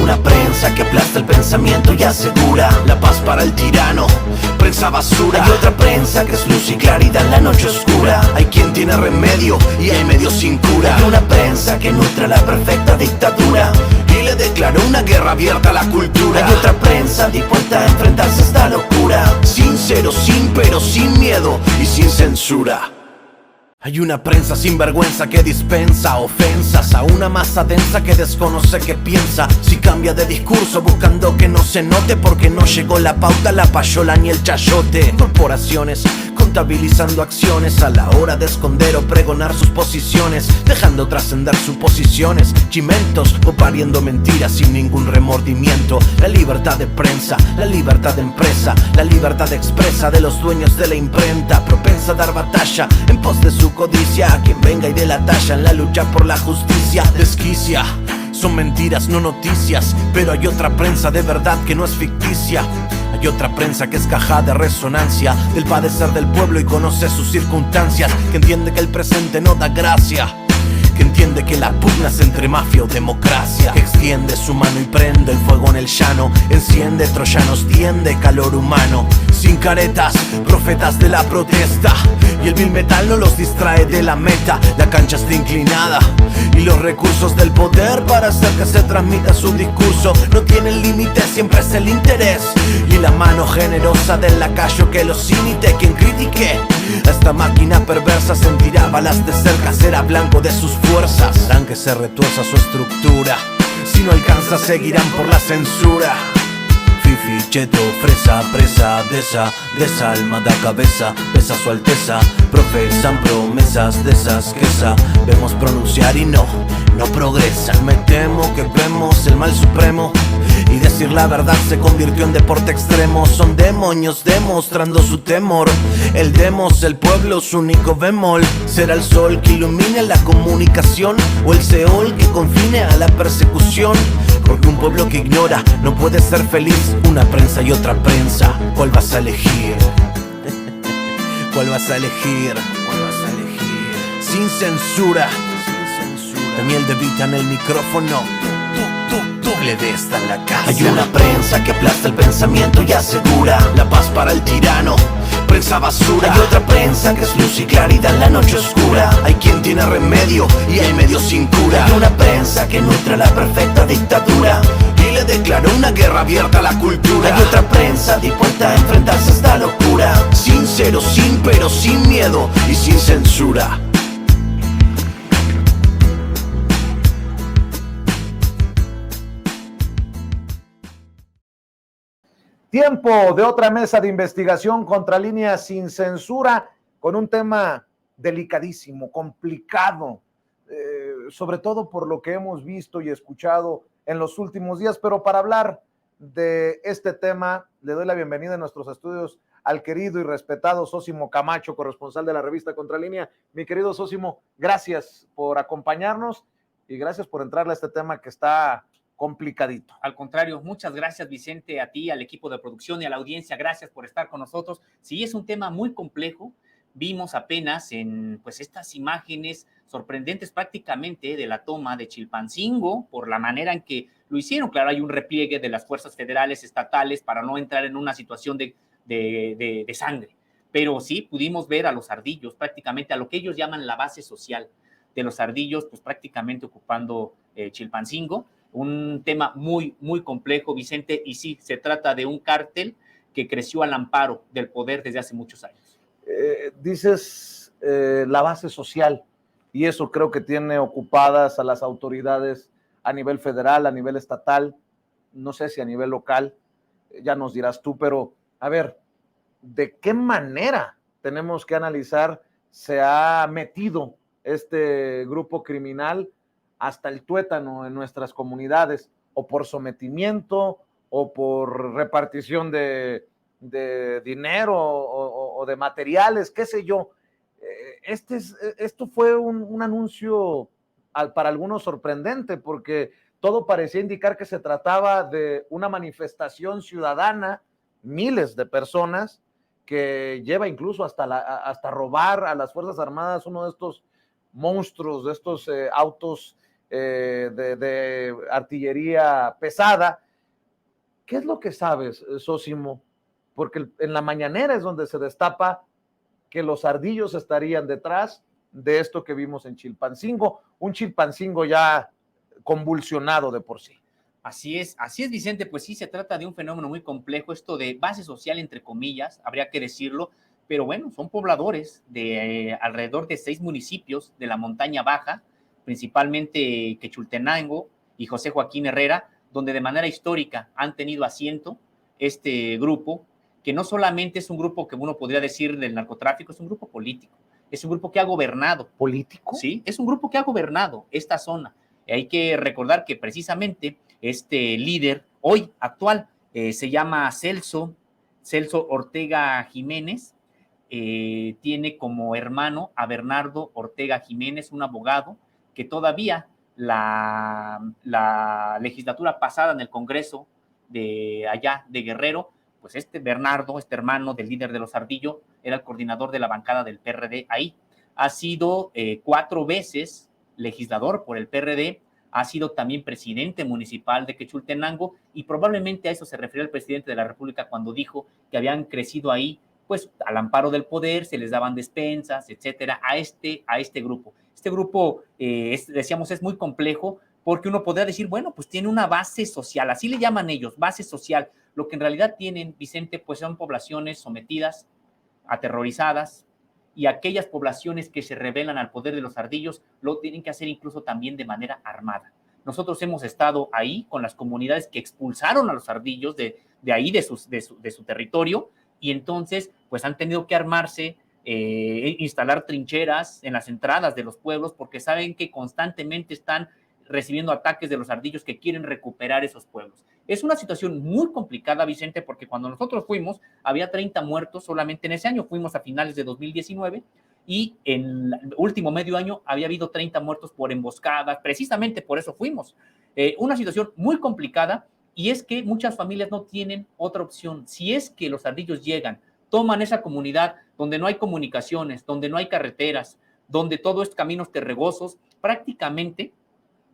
una prensa que aplasta el pensamiento y asegura la paz para el tirano, prensa basura. Hay otra prensa que es luz y claridad en la noche oscura. Hay quien tiene remedio y hay medio sin cura. Hay una prensa que nutre la perfecta dictadura y le declaró una guerra abierta a la cultura. Hay otra prensa dispuesta a enfrentarse a esta locura, sincero, sin pero, sin miedo y sin censura. Hay una prensa sin vergüenza que dispensa ofensas a una masa densa que desconoce qué piensa. Si cambia de discurso buscando que no se note, porque no llegó la pauta, la payola ni el chayote. Corporaciones contabilizando acciones a la hora de esconder o pregonar sus posiciones, dejando trascender suposiciones, chimentos o pariendo mentiras sin ningún remordimiento. La libertad de prensa, la libertad de empresa, la libertad expresa de los dueños de la imprenta, propensa a dar batalla en pos de su codicia. A quien venga y dé la talla en la lucha por la justicia desquicia. Son mentiras, no noticias, pero hay otra prensa de verdad que no es ficticia. Hay otra prensa que es caja de resonancia del padecer del pueblo y conoce sus circunstancias, que entiende que el presente no da gracia, que entiende que la pugna es entre mafia o democracia, que extiende su mano y prende el fuego en el llano, enciende troyanos, tiende calor humano. Sin caretas, profetas de la protesta, y el vil metal no los distrae de la meta. La cancha está inclinada y los recursos del poder para hacer que se transmita su discurso no tienen límite, siempre es el interés y la mano generosa del lacayo que los imite. Quien critique a esta máquina perversa sentirá balas de cerca, será blanco de sus fuerzas. Harán que se retuerza su estructura, si no alcanza seguirán por la censura. Fifi, cheto, fresa, presa de esa alma da cabeza, besa su alteza, profesan promesas de esas que sabemos pronunciar y no progresan. Me temo que vemos el mal supremo y decir la verdad se convirtió en deporte extremo. Son demonios demostrando su temor, el demos, el pueblo, su único bemol. ¿Será el sol que ilumine la comunicación o el Seol que confine a la persecución? Porque un pueblo que ignora no puede ser feliz. Una prensa y otra prensa, ¿cuál vas a elegir? ¿Cuál vas a elegir? ¿Cuál vas a elegir? Sin censura, Daniel De Vita en el micrófono. Doble D está en la casa. Hay una prensa que aplasta el pensamiento y asegura la paz para el tirano, prensa basura. Hay otra prensa que es luz y claridad en la noche oscura. Hay quien tiene remedio y hay medio sin cura. Hay una prensa que nutre la perfecta dictadura y le declaró una guerra abierta a la cultura. Hay otra prensa dispuesta a enfrentarse a esta locura, sincero, sin pero, sin miedo y sin censura. Tiempo de otra mesa de investigación, Contralínea sin censura, con un tema delicadísimo, complicado, sobre todo por lo que hemos visto y escuchado en los últimos días. Pero para hablar de este tema, le doy la bienvenida en nuestros estudios al querido y respetado Sósimo Camacho, corresponsal de la revista Contralínea. Mi querido Sósimo, gracias por acompañarnos y gracias por entrarle a este tema que está complicadito. Al contrario, muchas gracias, Vicente, a ti, al equipo de producción y a la audiencia. Gracias por estar con nosotros. Sí, es un tema muy complejo. Vimos apenas en estas imágenes sorprendentes prácticamente de la toma de Chilpancingo, por la manera en que lo hicieron. Claro, hay un repliegue de las fuerzas federales, estatales, para no entrar en una situación de sangre. Pero sí pudimos ver a los ardillos, prácticamente a lo que ellos llaman la base social de los ardillos, pues prácticamente ocupando Chilpancingo. Un tema muy, muy complejo, Vicente, y sí, se trata de un cártel que creció al amparo del poder desde hace muchos años. Dices la base social, y eso creo que tiene ocupadas a las autoridades a nivel federal, a nivel estatal, no sé si a nivel local, ya nos dirás tú, pero a ver, ¿de qué manera tenemos que analizar se ha metido este grupo criminal hasta el tuétano en nuestras comunidades, o por sometimiento, o por repartición de dinero, o de materiales, qué sé yo? Esto fue un anuncio para algunos sorprendente, porque todo parecía indicar que se trataba de una manifestación ciudadana, miles de personas, que lleva incluso hasta robar a las Fuerzas Armadas uno de estos monstruos, de estos autos de artillería pesada. ¿Qué es lo que sabes, Sósimo? Porque en la mañanera es donde se destapa que los ardillos estarían detrás de esto que vimos en Chilpancingo, un Chilpancingo ya convulsionado de por sí. Así es, Vicente, pues sí, se trata de un fenómeno muy complejo, esto de base social, entre comillas, habría que decirlo, pero bueno, son pobladores de alrededor de 6 municipios de la montaña baja, principalmente Quechultenango y José Joaquín Herrera, donde de manera histórica han tenido asiento este grupo, que no solamente es un grupo que uno podría decir del narcotráfico, es un grupo político, es un grupo que ha gobernado. ¿Político? Sí, es un grupo que ha gobernado esta zona. Hay que recordar que precisamente este líder hoy actual se llama Celso Ortega Jiménez, tiene como hermano a Bernardo Ortega Jiménez, un abogado que todavía la legislatura pasada en el Congreso de allá de Guerrero, pues este Bernardo, este hermano del líder de los Ardillo, era el coordinador de la bancada del PRD ahí. Ha sido 4 veces legislador por el PRD, ha sido también presidente municipal de Quechultenango y probablemente a eso se refirió el presidente de la República cuando dijo que habían crecido ahí, pues al amparo del poder, se les daban despensas, etcétera, a este grupo. Este grupo, decíamos, es muy complejo porque uno podría decir, bueno, pues tiene una base social, así le llaman ellos, base social. Lo que en realidad tienen, Vicente, pues son poblaciones sometidas, aterrorizadas, y aquellas poblaciones que se rebelan al poder de los ardillos lo tienen que hacer incluso también de manera armada. Nosotros hemos estado ahí con las comunidades que expulsaron a los ardillos de ahí, de su territorio, y entonces pues han tenido que armarse, instalar trincheras en las entradas de los pueblos porque saben que constantemente están recibiendo ataques de los ardillos que quieren recuperar esos pueblos. Es una situación muy complicada, Vicente, porque cuando nosotros fuimos, había 30 muertos solamente en ese año, fuimos a finales de 2019, y en el último medio año había habido 30 muertos por emboscadas, precisamente por eso fuimos. Una situación muy complicada, y es que muchas familias no tienen otra opción. Si es que los ardillos llegan, toman esa comunidad donde no hay comunicaciones, donde no hay carreteras, donde todo es caminos terregosos, prácticamente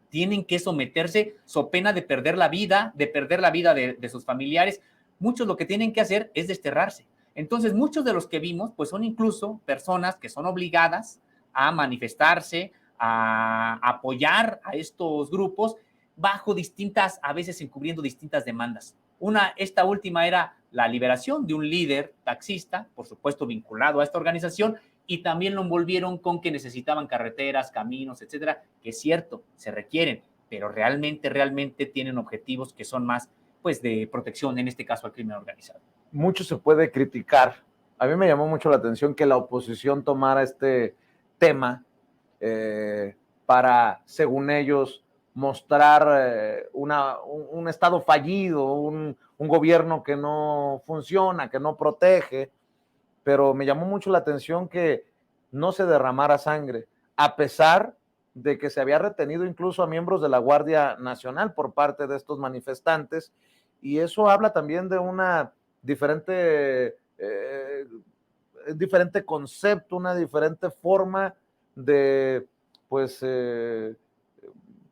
tienen que someterse so pena de perder la vida, de sus familiares. Muchos lo que tienen que hacer es desterrarse. Entonces, muchos de los que vimos, pues son incluso personas que son obligadas a manifestarse, a apoyar a estos grupos bajo distintas, a veces encubriendo distintas demandas. Esta última era la liberación de un líder taxista, por supuesto vinculado a esta organización, y también lo envolvieron con que necesitaban carreteras, caminos, etcétera, que es cierto, se requieren, pero realmente tienen objetivos que son más, pues, de protección, en este caso, al crimen organizado. Mucho se puede criticar. A mí me llamó mucho la atención que la oposición tomara este tema para, según ellos, mostrar un estado fallido, un gobierno que no funciona, que no protege, pero me llamó mucho la atención que no se derramara sangre, a pesar de que se había retenido incluso a miembros de la Guardia Nacional por parte de estos manifestantes, y eso habla también de una diferente concepto, una diferente forma de, pues,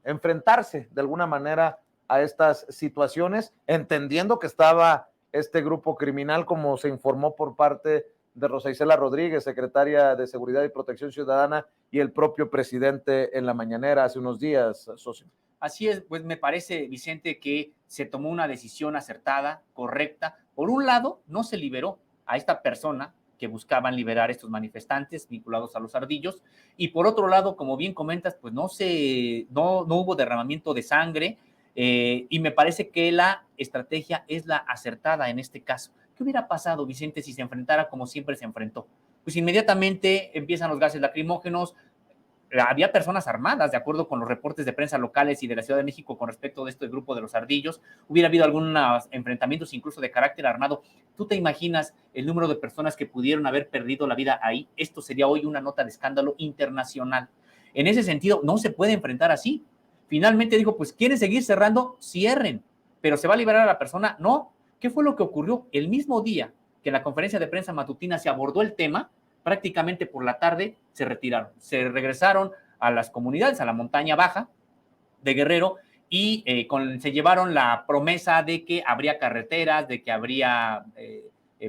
enfrentarse de alguna manera a estas situaciones, entendiendo que estaba este grupo criminal, como se informó por parte de Rosa Isela Rodríguez, secretaria de Seguridad y Protección Ciudadana, y el propio presidente en la mañanera hace unos días, socio. Así es, pues me parece, Vicente, que se tomó una decisión acertada, correcta. Por un lado, no se liberó a esta persona que buscaban liberar estos manifestantes vinculados a los ardillos, y por otro lado, como bien comentas, pues no hubo derramamiento de sangre, y me parece que la estrategia es la acertada en este caso. ¿Qué hubiera pasado, Vicente, si se enfrentara como siempre se enfrentó? Pues inmediatamente empiezan los gases lacrimógenos, había personas armadas, de acuerdo con los reportes de prensa locales y de la Ciudad de México con respecto de este grupo de los ardillos. Hubiera habido algunos enfrentamientos incluso de carácter armado. ¿Tú te imaginas el número de personas que pudieron haber perdido la vida ahí? Esto sería hoy una nota de escándalo internacional. En ese sentido, no se puede enfrentar así. Finalmente dijo, pues, ¿quieren seguir cerrando? Cierren. ¿Pero se va a liberar a la persona? No. ¿Qué fue lo que ocurrió? El mismo día que en la conferencia de prensa matutina se abordó el tema, prácticamente por la tarde se retiraron, se regresaron a las comunidades, a la montaña baja, de Guerrero, y se llevaron la promesa de que habría carreteras, de que habría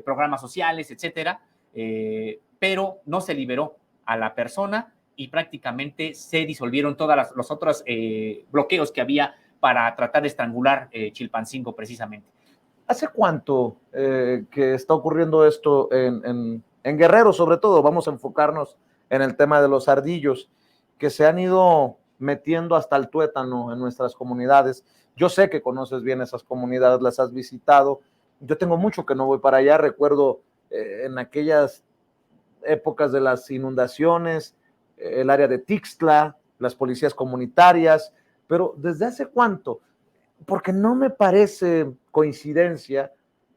programas sociales, etcétera, pero no se liberó a la persona y prácticamente se disolvieron todos los otros bloqueos que había para tratar de estrangular Chilpancingo precisamente. ¿Hace cuánto que está ocurriendo esto en Guerrero, sobre todo? Vamos a enfocarnos en el tema de los ardillos, que se han ido metiendo hasta el tuétano en nuestras comunidades. Yo sé que conoces bien esas comunidades, las has visitado. Yo tengo mucho que no voy para allá. Recuerdo en aquellas épocas de las inundaciones, el área de Tixtla, las policías comunitarias, pero ¿desde hace cuánto? Porque no me parece coincidencia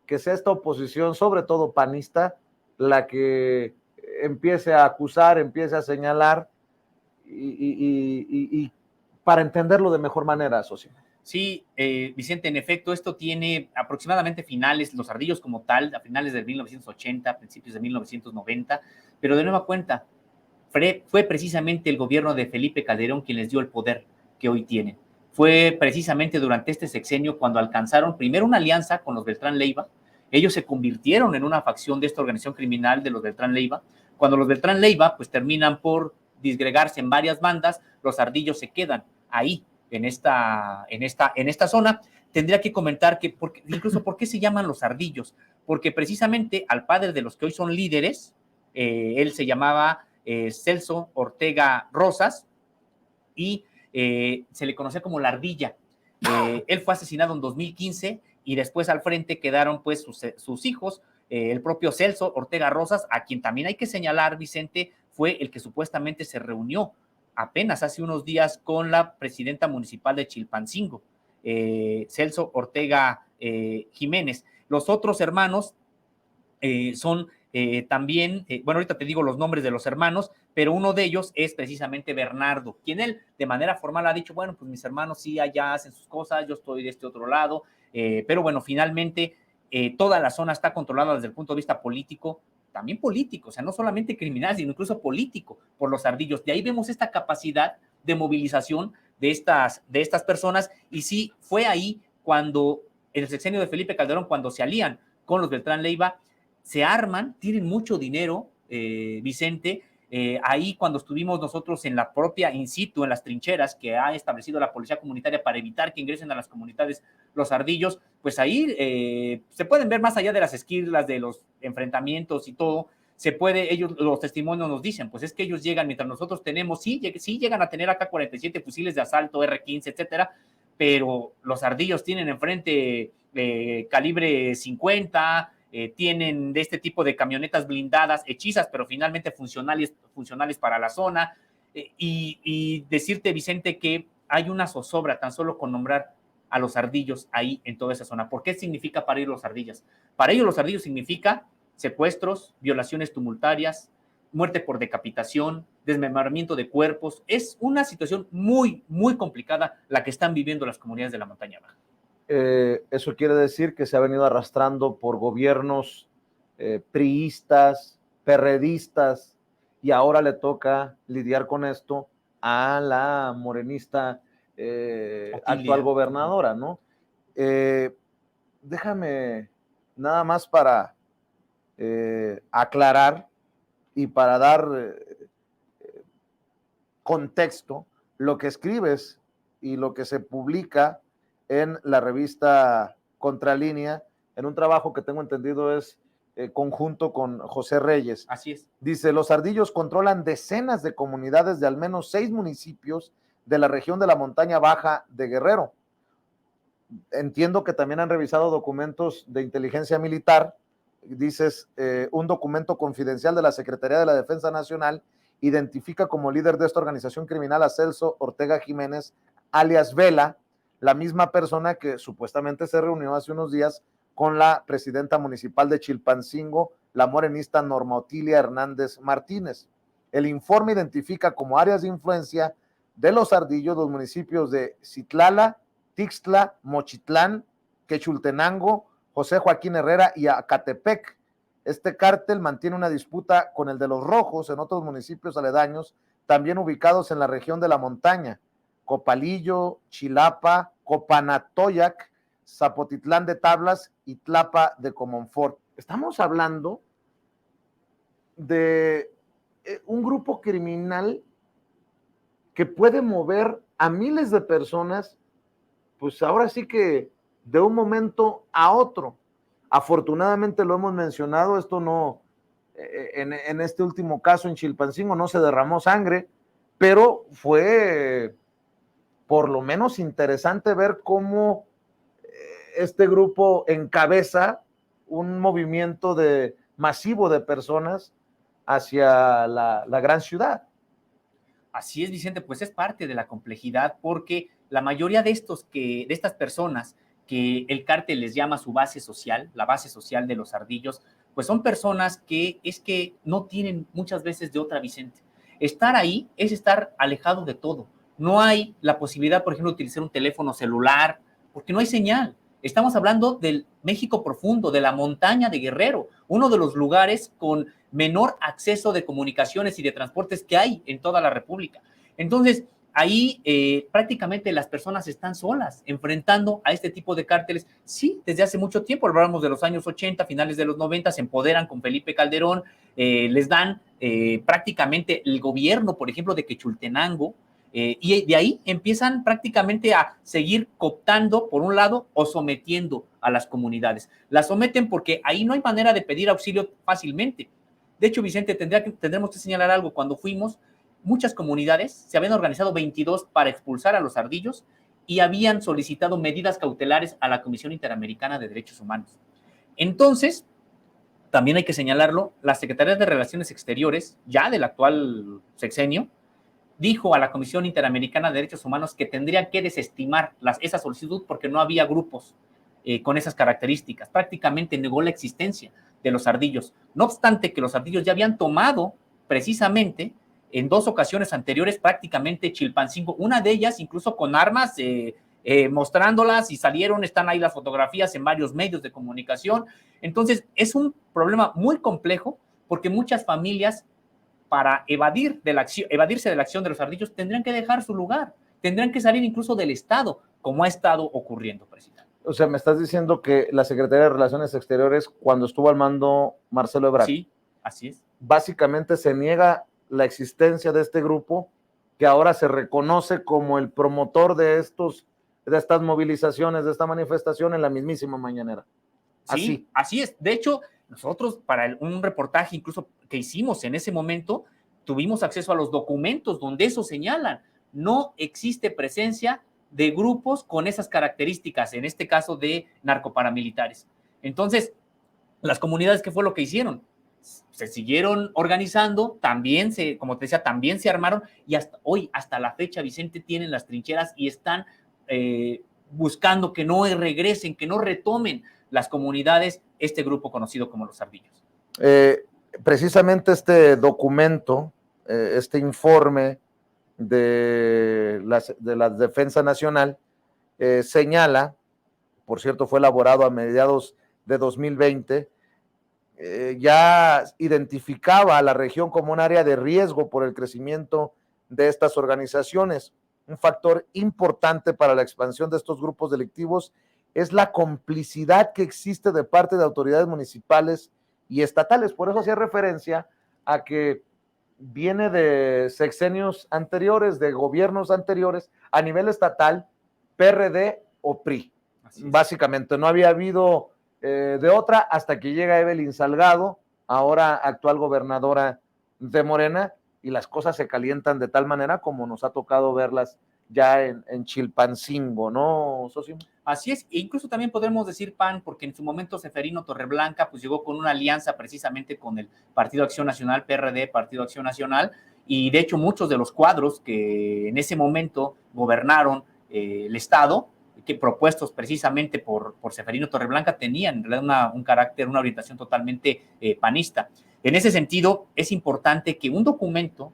que sea esta oposición, sobre todo panista, la que empiece a acusar, empiece a señalar y para entenderlo de mejor manera, socio. Sí, Vicente, en efecto, esto tiene aproximadamente finales, los ardillos como tal, a finales de 1980, principios de 1990, pero de nueva cuenta, fue precisamente el gobierno de Felipe Calderón quien les dio el poder que hoy tienen. Fue precisamente durante este sexenio cuando alcanzaron primero una alianza con los Beltrán Leiva. Ellos se convirtieron en una facción de esta organización criminal de los Beltrán Leiva. Cuando los Beltrán Leiva pues terminan por disgregarse en varias bandas, los ardillos se quedan ahí en esta zona. Tendría que comentar que incluso por qué se llaman los ardillos, porque precisamente al padre de los que hoy son líderes, él se llamaba Celso Ortega Rosas, y se le conocía como la ardilla. Él fue asesinado en 2015 y después al frente quedaron pues sus hijos, el propio Celso Ortega Rosas, a quien también hay que señalar, Vicente, fue el que supuestamente se reunió apenas hace unos días con la presidenta municipal de Chilpancingo, Celso Ortega Jiménez. Los otros hermanos son también, bueno, ahorita te digo los nombres de los hermanos, pero uno de ellos es precisamente Bernardo, quien él de manera formal ha dicho, bueno, pues mis hermanos sí allá hacen sus cosas, yo estoy de este otro lado, pero bueno, finalmente toda la zona está controlada desde el punto de vista político, también político, o sea, no solamente criminal, sino incluso político por los ardillos. De ahí vemos esta capacidad de movilización de estas personas, y sí, fue ahí cuando, en el sexenio de Felipe Calderón, cuando se alían con los Beltrán Leiva, se arman, tienen mucho dinero, Vicente. Ahí cuando estuvimos nosotros en la propia in situ, en las trincheras que ha establecido la policía comunitaria para evitar que ingresen a las comunidades los ardillos, pues ahí se pueden ver más allá de las esquirlas, de los enfrentamientos y todo, ellos, los testimonios nos dicen, pues es que ellos llegan, mientras nosotros tenemos, sí llegan a tener acá 47 fusiles de asalto, R-15, etcétera, pero los ardillos tienen enfrente calibre 50, tienen de este tipo de camionetas blindadas, hechizas, pero finalmente funcionales para la zona, y decirte, Vicente, que hay una zozobra tan solo con nombrar a los ardillos ahí en toda esa zona. ¿Por qué significa para ellos los ardillas? Para ellos los ardillos significa secuestros, violaciones tumultarias, muerte por decapitación, desmembramiento de cuerpos. Es una situación muy, muy complicada la que están viviendo las comunidades de la montaña baja. Eso quiere decir que se ha venido arrastrando por gobiernos priistas, perredistas, y ahora le toca lidiar con esto a la morenista actual gobernadora, ¿no? Déjame nada más para aclarar y para dar contexto lo que escribes y lo que se publica en la revista Contralínea, en un trabajo que tengo entendido es conjunto con José Reyes. Así es. Dice, los ardillos controlan decenas de comunidades de al menos 6 municipios de la región de la montaña baja de Guerrero. Entiendo que también han revisado documentos de inteligencia militar. Dices, un documento confidencial de la Secretaría de la Defensa Nacional identifica como líder de esta organización criminal a Celso Ortega Jiménez, alias Vela, la misma persona que supuestamente se reunió hace unos días con la presidenta municipal de Chilpancingo, la morenista Norma Otilia Hernández Martínez. El informe identifica como áreas de influencia de los ardillos los municipios de Citlala, Tixtla, Mochitlán, Quechultenango, José Joaquín Herrera y Acatepec. Este cártel mantiene una disputa con el de los Rojos en otros municipios aledaños, también ubicados en la región de la montaña, Copalillo, Chilapa, Copanatoyac, Zapotitlán de Tablas y Tlapa de Comonfort. Estamos hablando de un grupo criminal que puede mover a miles de personas, pues ahora sí que de un momento a otro. Afortunadamente lo hemos mencionado, esto no, en este último caso en Chilpancingo no se derramó sangre, pero fue por lo menos interesante ver cómo este grupo encabeza un movimiento masivo de personas hacia la gran ciudad. Así es, Vicente, pues es parte de la complejidad, porque la mayoría de estas personas que el cártel les llama su base social, la base social de los ardillos, pues son personas que no tienen muchas veces de otra, Vicente. Estar ahí es estar alejado de todo. No hay la posibilidad, por ejemplo, de utilizar un teléfono celular, porque no hay señal. Estamos hablando del México profundo, de la montaña de Guerrero, uno de los lugares con menor acceso de comunicaciones y de transportes que hay en toda la República. Entonces, ahí prácticamente las personas están solas, enfrentando a este tipo de cárteles. Sí, desde hace mucho tiempo, hablamos de los años 80, finales de los 90, se empoderan con Felipe Calderón, les dan prácticamente el gobierno, por ejemplo, de Quechultenango, y de ahí empiezan prácticamente a seguir cooptando, por un lado, o sometiendo a las comunidades. Las someten porque ahí no hay manera de pedir auxilio fácilmente. De hecho, Vicente, tendremos que señalar algo. Cuando fuimos, muchas comunidades se habían organizado 22 para expulsar a los ardillos y habían solicitado medidas cautelares a la Comisión Interamericana de Derechos Humanos. Entonces, también hay que señalarlo, la Secretaría de Relaciones Exteriores, ya del actual sexenio, dijo a la Comisión Interamericana de Derechos Humanos que tendría que desestimar esa solicitud porque no había grupos con esas características. Prácticamente negó la existencia de los ardillos. No obstante que los ardillos ya habían tomado precisamente en 2 ocasiones anteriores prácticamente Chilpancingo, una de ellas incluso con armas, mostrándolas, y están ahí las fotografías en varios medios de comunicación. Entonces es un problema muy complejo porque muchas familias, para evadirse de la acción de los ardillos, tendrían que dejar su lugar, tendrían que salir incluso del estado, como ha estado ocurriendo, presidente. O sea, me estás diciendo que la Secretaría de Relaciones Exteriores, cuando estuvo al mando Marcelo Ebrard, sí, así es, básicamente se niega la existencia de este grupo, que ahora se reconoce como el promotor de estas movilizaciones, de esta manifestación en la mismísima mañanera. Sí, así es. De hecho, nosotros para un reportaje incluso que hicimos en ese momento, tuvimos acceso a los documentos donde eso señalan. No existe presencia de grupos con esas características, en este caso de narcoparamilitares. Entonces, las comunidades, ¿qué fue lo que hicieron? Se siguieron organizando, también como te decía, también se armaron, y hasta hoy, hasta la fecha, Vicente, tienen las trincheras y están buscando que no regresen, que no retomen las comunidades este grupo conocido como los ardillos. Precisamente este documento, este informe de la Defensa Nacional señala, por cierto, fue elaborado a mediados de 2020, ya identificaba a la región como un área de riesgo por el crecimiento de estas organizaciones. Un factor importante para la expansión de estos grupos delictivos es la complicidad que existe de parte de autoridades municipales y estatales. Por eso hacía referencia a que viene de sexenios anteriores, de gobiernos anteriores, a nivel estatal, PRD o PRI. Básicamente, no había habido de otra hasta que llega Evelyn Salgado, ahora actual gobernadora de Morena, y las cosas se calientan de tal manera como nos ha tocado verlas ya en Chilpancingo, ¿no, socio? Así es, e incluso también podemos decir PAN, porque en su momento Seferino Torreblanca pues llegó con una alianza precisamente con el Partido Acción Nacional, PRD, Partido Acción Nacional, y de hecho muchos de los cuadros que en ese momento gobernaron el Estado, que propuestos precisamente por Seferino Torreblanca, tenían en realidad un carácter, una orientación totalmente panista. En ese sentido, es importante que un documento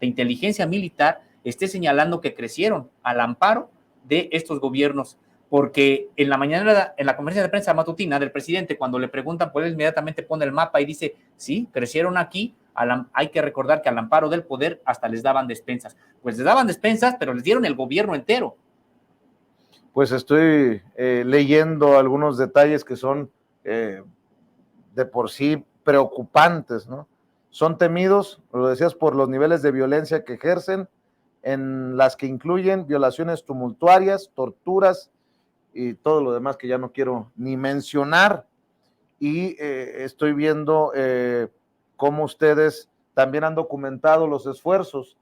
de inteligencia militar esté señalando que crecieron al amparo de estos gobiernos, porque en la mañana, en la conferencia de prensa matutina del presidente, cuando le preguntan, pues él inmediatamente pone el mapa y dice, sí, crecieron aquí Hay que recordar que al amparo del poder hasta les daban despensas. Pues les daban despensas, pero les dieron el gobierno entero. Pues estoy leyendo algunos detalles que son de por sí preocupantes, ¿no? Son temidos, lo decías, por los niveles de violencia que ejercen, en las que incluyen violaciones tumultuarias, torturas y todo lo demás que ya no quiero ni mencionar. Y estoy viendo cómo ustedes también han documentado los esfuerzos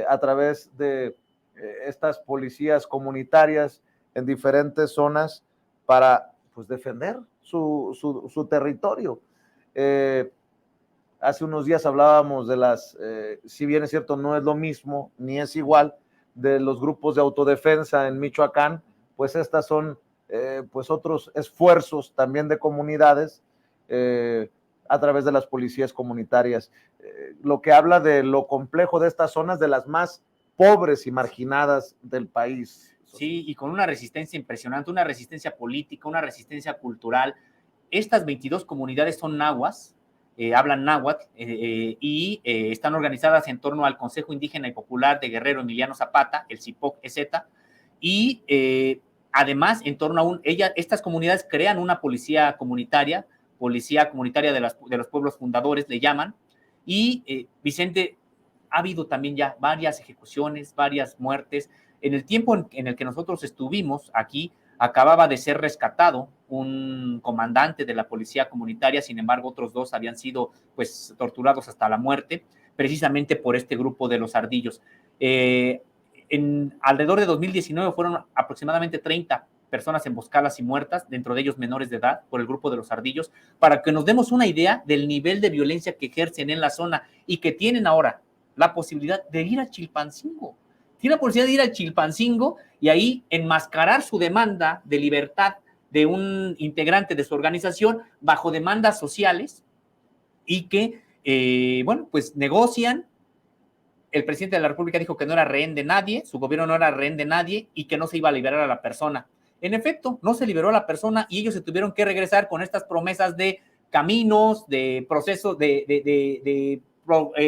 a través de estas policías comunitarias en diferentes zonas para pues defender su territorio. Hace unos días hablábamos de si bien es cierto, no es lo mismo, ni es igual, de los grupos de autodefensa en Michoacán, pues estas son pues otros esfuerzos también de comunidades a través de las policías comunitarias. Lo que habla de lo complejo de estas zonas, de las más pobres y marginadas del país. Sí, y con una resistencia impresionante, una resistencia política, una resistencia cultural. Estas 22 comunidades son nahuas, hablan náhuatl y están organizadas en torno al Consejo Indígena y Popular de Guerrero Emiliano Zapata, el CIPOC-EZ, y además en torno a estas comunidades crean una policía comunitaria de los pueblos fundadores, le llaman, y Vicente, ha habido también ya varias ejecuciones, varias muertes. En el tiempo en el que nosotros estuvimos aquí, acababa de ser rescatado un comandante de la policía comunitaria, sin embargo, otros 2 habían sido pues torturados hasta la muerte, precisamente por este grupo de los ardillos. Alrededor de 2019 fueron aproximadamente 30 personas emboscadas y muertas, dentro de ellos menores de edad, por el grupo de los ardillos, para que nos demos una idea del nivel de violencia que ejercen en la zona y que tienen ahora la posibilidad de ir a Chilpancingo. Tiene la posibilidad de ir a Chilpancingo y ahí enmascarar su demanda de libertad de un integrante de su organización bajo demandas sociales y que, bueno, pues negocian. El presidente de la República dijo que no era rehén de nadie, su gobierno no era rehén de nadie y que no se iba a liberar a la persona. En efecto, no se liberó a la persona y ellos se tuvieron que regresar con estas promesas de caminos, de procesos, de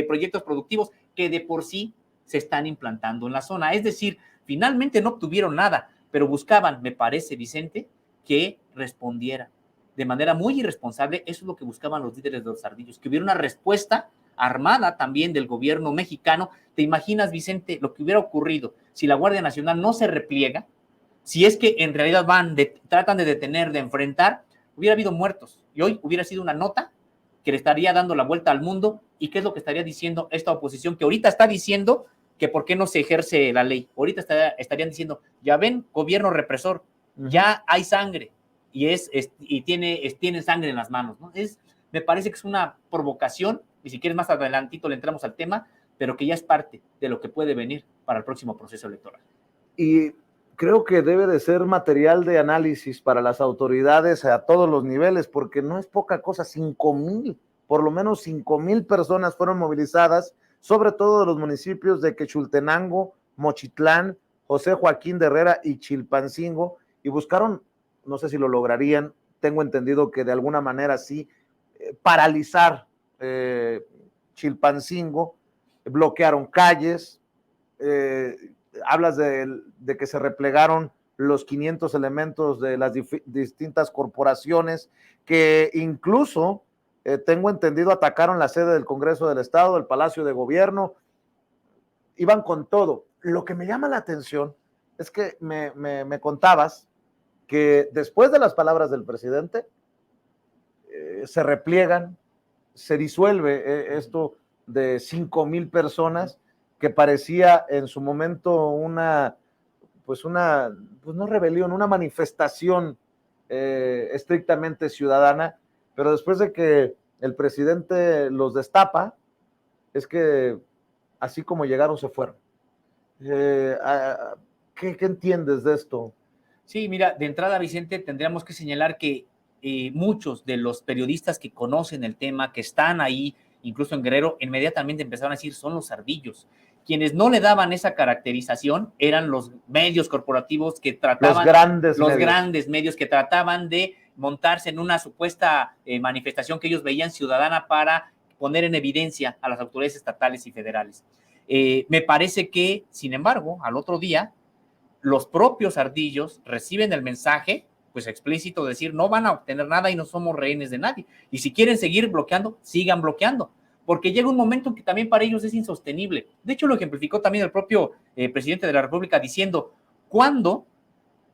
proyectos productivos que de por sí se están implantando en la zona. Es decir, finalmente no obtuvieron nada, pero buscaban, me parece, Vicente, que respondiera de manera muy irresponsable. Eso es lo que buscaban los líderes de los ardillos, que hubiera una respuesta armada también del gobierno mexicano. ¿Te imaginas, Vicente, lo que hubiera ocurrido si la Guardia Nacional no se repliega? Si es que en realidad tratan de detener, de enfrentar, hubiera habido muertos y hoy hubiera sido una nota que le estaría dando la vuelta al mundo. ¿Y qué es lo que estaría diciendo esta oposición que ahorita está diciendo que por qué no se ejerce la ley? Ahorita estarían diciendo, ya ven, gobierno represor, ya hay sangre y tienen sangre en las manos, ¿no? Me parece que es una provocación, y si quieres más adelantito le entramos al tema, pero que ya es parte de lo que puede venir para el próximo proceso electoral. Y creo que debe de ser material de análisis para las autoridades a todos los niveles, porque no es poca cosa. 5,000, por lo menos 5,000 personas fueron movilizadas, sobre todo de los municipios de Quechultenango, Mochitlán, José Joaquín de Herrera y Chilpancingo, y buscaron, no sé si lo lograrían, tengo entendido que de alguna manera sí, paralizar Chilpancingo, bloquearon calles, hablas de que se replegaron los 500 elementos de las distintas corporaciones, que incluso, tengo entendido, atacaron la sede del Congreso del Estado, el Palacio de Gobierno, iban con todo. Lo que me llama la atención es que me contabas que después de las palabras del presidente, se repliegan, se disuelve esto de 5,000 personas, que parecía en su momento pues no rebelión, una manifestación estrictamente ciudadana, pero después de que el presidente los destapa, es que así como llegaron se fueron. ¿Qué entiendes de esto? Sí, mira, de entrada, Vicente, tendríamos que señalar que muchos de los periodistas que conocen el tema, que están ahí, incluso en Guerrero, inmediatamente empezaron a decir, son los ardillos. Quienes no le daban esa caracterización eran los medios corporativos que trataban, los grandes medios que trataban de montarse en una supuesta manifestación que ellos veían ciudadana para poner en evidencia a las autoridades estatales y federales. Me parece que, sin embargo, al otro día, los propios ardillos reciben el mensaje, pues explícito, de decir, no van a obtener nada y no somos rehenes de nadie. Y si quieren seguir bloqueando, sigan bloqueando, porque llega un momento en que también para ellos es insostenible. De hecho, lo ejemplificó también el propio presidente de la República diciendo, cuando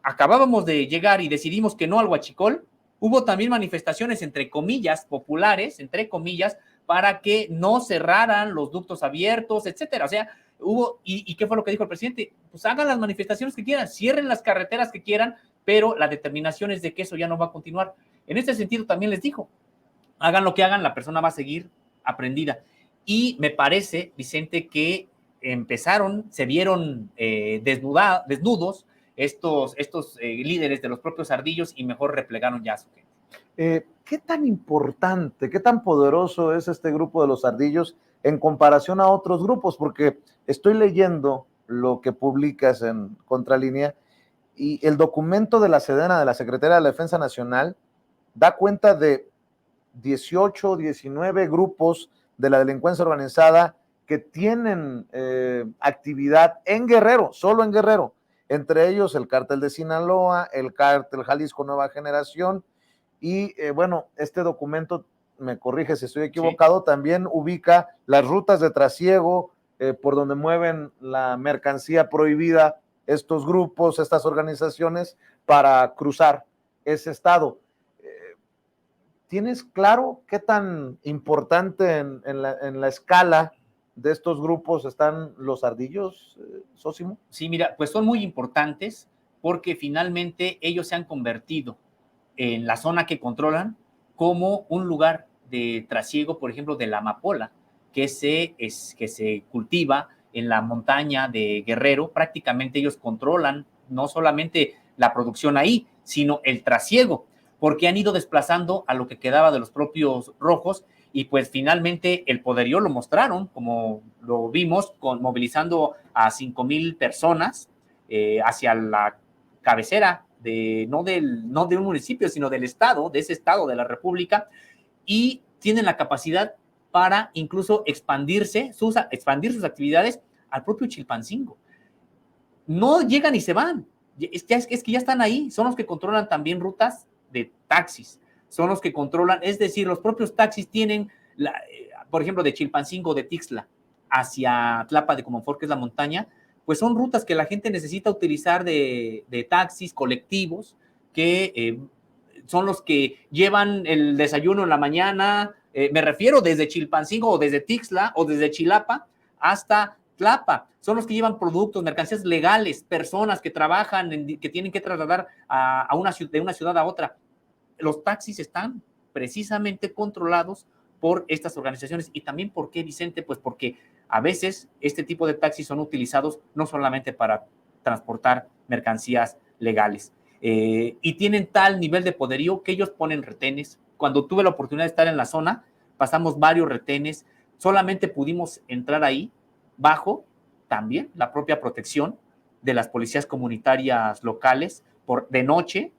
acabábamos de llegar y decidimos que no al huachicol, hubo también manifestaciones, entre comillas, populares, entre comillas, para que no cerraran los ductos abiertos, etcétera. O sea, hubo, ¿y qué fue lo que dijo el presidente? Pues hagan las manifestaciones que quieran, cierren las carreteras que quieran, pero la determinación es de que eso ya no va a continuar. En este sentido también les dijo, hagan lo que hagan, la persona va a seguir aprendida. Y me parece, Vicente, que se vieron desnudos estos líderes de los propios ardillos y mejor replegaron ya a su gente. ¿Qué tan importante, qué tan poderoso es este grupo de los ardillos en comparación a otros grupos? Porque estoy leyendo lo que publicas en Contralínea y el documento de la Sedena, de la Secretaría de la Defensa Nacional, da cuenta de 18, 19 grupos de la delincuencia organizada que tienen actividad en Guerrero, solo en Guerrero. Entre ellos el cártel de Sinaloa, el cártel Jalisco Nueva Generación, y bueno, este documento, me corrige si estoy equivocado, sí, también ubica las rutas de trasiego por donde mueven la mercancía prohibida estos grupos, estas organizaciones, para cruzar ese estado. ¿Tienes claro qué tan importante en la escala de estos grupos están los ardillos, Zósimo? Sí, mira, pues son muy importantes porque finalmente ellos se han convertido en la zona que controlan como un lugar de trasiego, por ejemplo, de la amapola, que se cultiva en la montaña de Guerrero. Prácticamente ellos controlan no solamente la producción ahí, sino el trasiego, porque han ido desplazando a lo que quedaba de los propios rojos y pues finalmente el poderío lo mostraron, como lo vimos, movilizando a 5,000 personas hacia la cabecera no de un municipio, sino del estado, de ese estado de la República, y tienen la capacidad para incluso expandir sus actividades al propio Chilpancingo. No llegan y se van, es que ya están ahí, son los que controlan también rutas de taxis, son los que controlan, es decir, los propios taxis tienen, por ejemplo, de Chilpancingo, de Tixla, hacia Tlapa de Comonfort, que es la montaña, pues son rutas que la gente necesita utilizar de taxis colectivos, que son los que llevan el desayuno en la mañana, me refiero desde Chilpancingo o desde Tixla o desde Chilapa hasta Tlapa, son los que llevan productos, mercancías legales, personas que trabajan, que tienen que trasladar de una ciudad a otra. Los taxis están precisamente controlados por estas organizaciones. ¿Y también por qué, Vicente? Pues porque a veces este tipo de taxis son utilizados no solamente para transportar mercancías legales, y tienen tal nivel de poderío que ellos ponen retenes. Cuando tuve la oportunidad de estar en la zona, pasamos varios retenes, solamente pudimos entrar ahí bajo también la propia protección de las policías comunitarias locales de noche,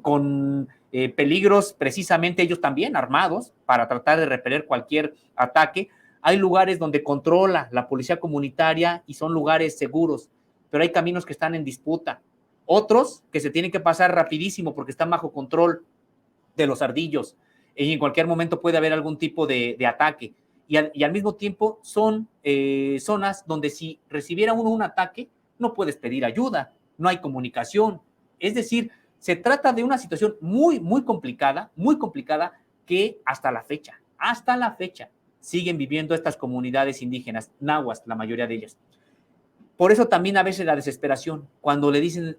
con peligros precisamente ellos también armados para tratar de repeler cualquier ataque. Hay lugares donde controla la policía comunitaria y son lugares seguros, pero hay caminos que están en disputa, otros que se tienen que pasar rapidísimo porque están bajo control de los ardillos y en cualquier momento puede haber algún tipo de ataque. Y al mismo tiempo son zonas donde si recibiera uno un ataque, no puedes pedir ayuda, no hay comunicación. Es decir, se trata de una situación muy, muy complicada que hasta la fecha, siguen viviendo estas comunidades indígenas, nahuas, la mayoría de ellas. Por eso también a veces la desesperación, cuando dicen,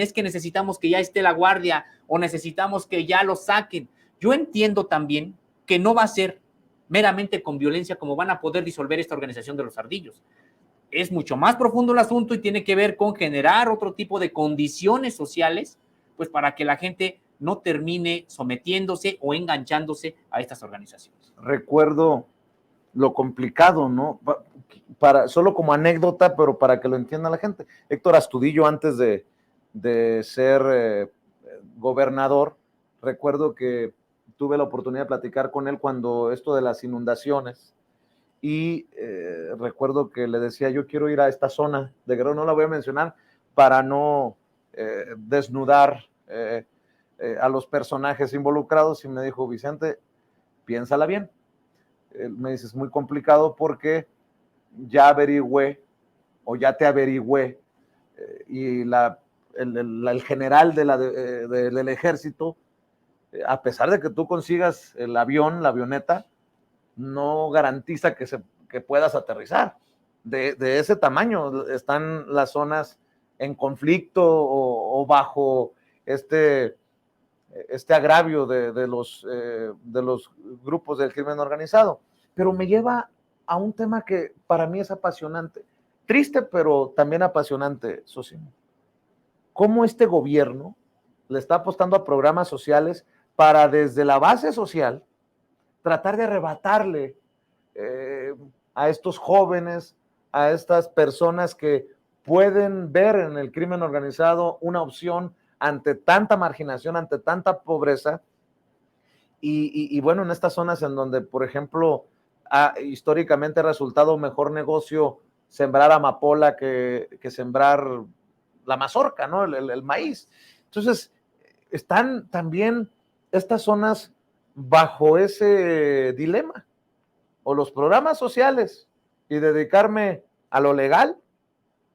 es que necesitamos que ya esté la guardia o necesitamos que ya lo saquen. Yo entiendo también que no va a ser meramente con violencia como van a poder disolver esta organización de los ardillos. Es mucho más profundo el asunto y tiene que ver con generar otro tipo de condiciones sociales, pues para que la gente no termine sometiéndose o enganchándose a estas organizaciones. Recuerdo lo complicado, ¿no? Solo como anécdota, pero para que lo entienda la gente. Héctor Astudillo, antes de ser gobernador, recuerdo que tuve la oportunidad de platicar con él cuando esto de las inundaciones, y recuerdo que le decía, yo quiero ir a esta zona de Guerrero, no la voy a mencionar para no desnudar a los personajes involucrados, y me dijo, Vicente, piénsala bien. Me dice, es muy complicado porque ya averigüé, o ya te averigüé, y el general del ejército, a pesar de que tú consigas el avión, la avioneta, no garantiza que puedas aterrizar. De ese tamaño están las zonas en conflicto o bajo este agravio de los grupos del crimen organizado. Pero me lleva a un tema que para mí es apasionante, triste, pero también apasionante, Sosimo. Cómo este gobierno le está apostando a programas sociales para desde la base social tratar de arrebatarle a estos jóvenes, a estas personas que pueden ver en el crimen organizado una opción ante tanta marginación, ante tanta pobreza, y bueno, en estas zonas en donde, por ejemplo, históricamente ha resultado mejor negocio sembrar amapola que sembrar la mazorca, ¿no? El maíz. Entonces, están también estas zonas bajo ese dilema, o los programas sociales y dedicarme a lo legal,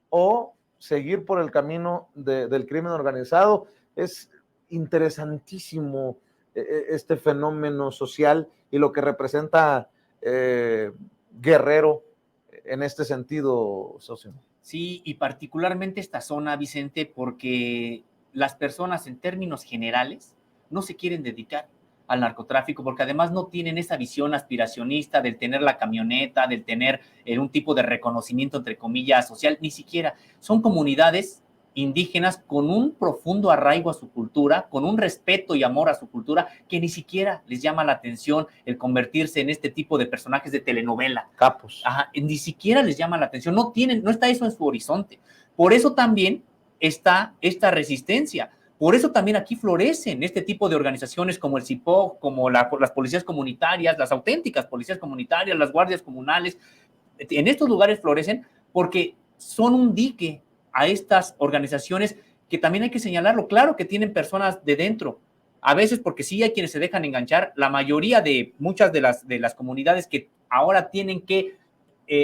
o seguir por el camino del crimen organizado. Es interesantísimo este fenómeno social y lo que representa Guerrero en este sentido, socio. Sí, y particularmente esta zona, Vicente, porque las personas en términos generales no se quieren dedicar al narcotráfico, porque además no tienen esa visión aspiracionista del tener la camioneta, del tener un tipo de reconocimiento, entre comillas, social, ni siquiera. Son comunidades indígenas con un profundo arraigo a su cultura, con un respeto y amor a su cultura, que ni siquiera les llama la atención el convertirse en este tipo de personajes de telenovela. Capos. Ajá, ni siquiera les llama la atención, no está eso en su horizonte. Por eso también está esta resistencia. Por eso también aquí florecen este tipo de organizaciones como el CIPOG, como las policías comunitarias, las auténticas policías comunitarias, las guardias comunales. En estos lugares florecen porque son un dique a estas organizaciones que también hay que señalarlo. Claro que tienen personas de dentro, a veces porque sí hay quienes se dejan enganchar. La mayoría de muchas de las comunidades que ahora tienen que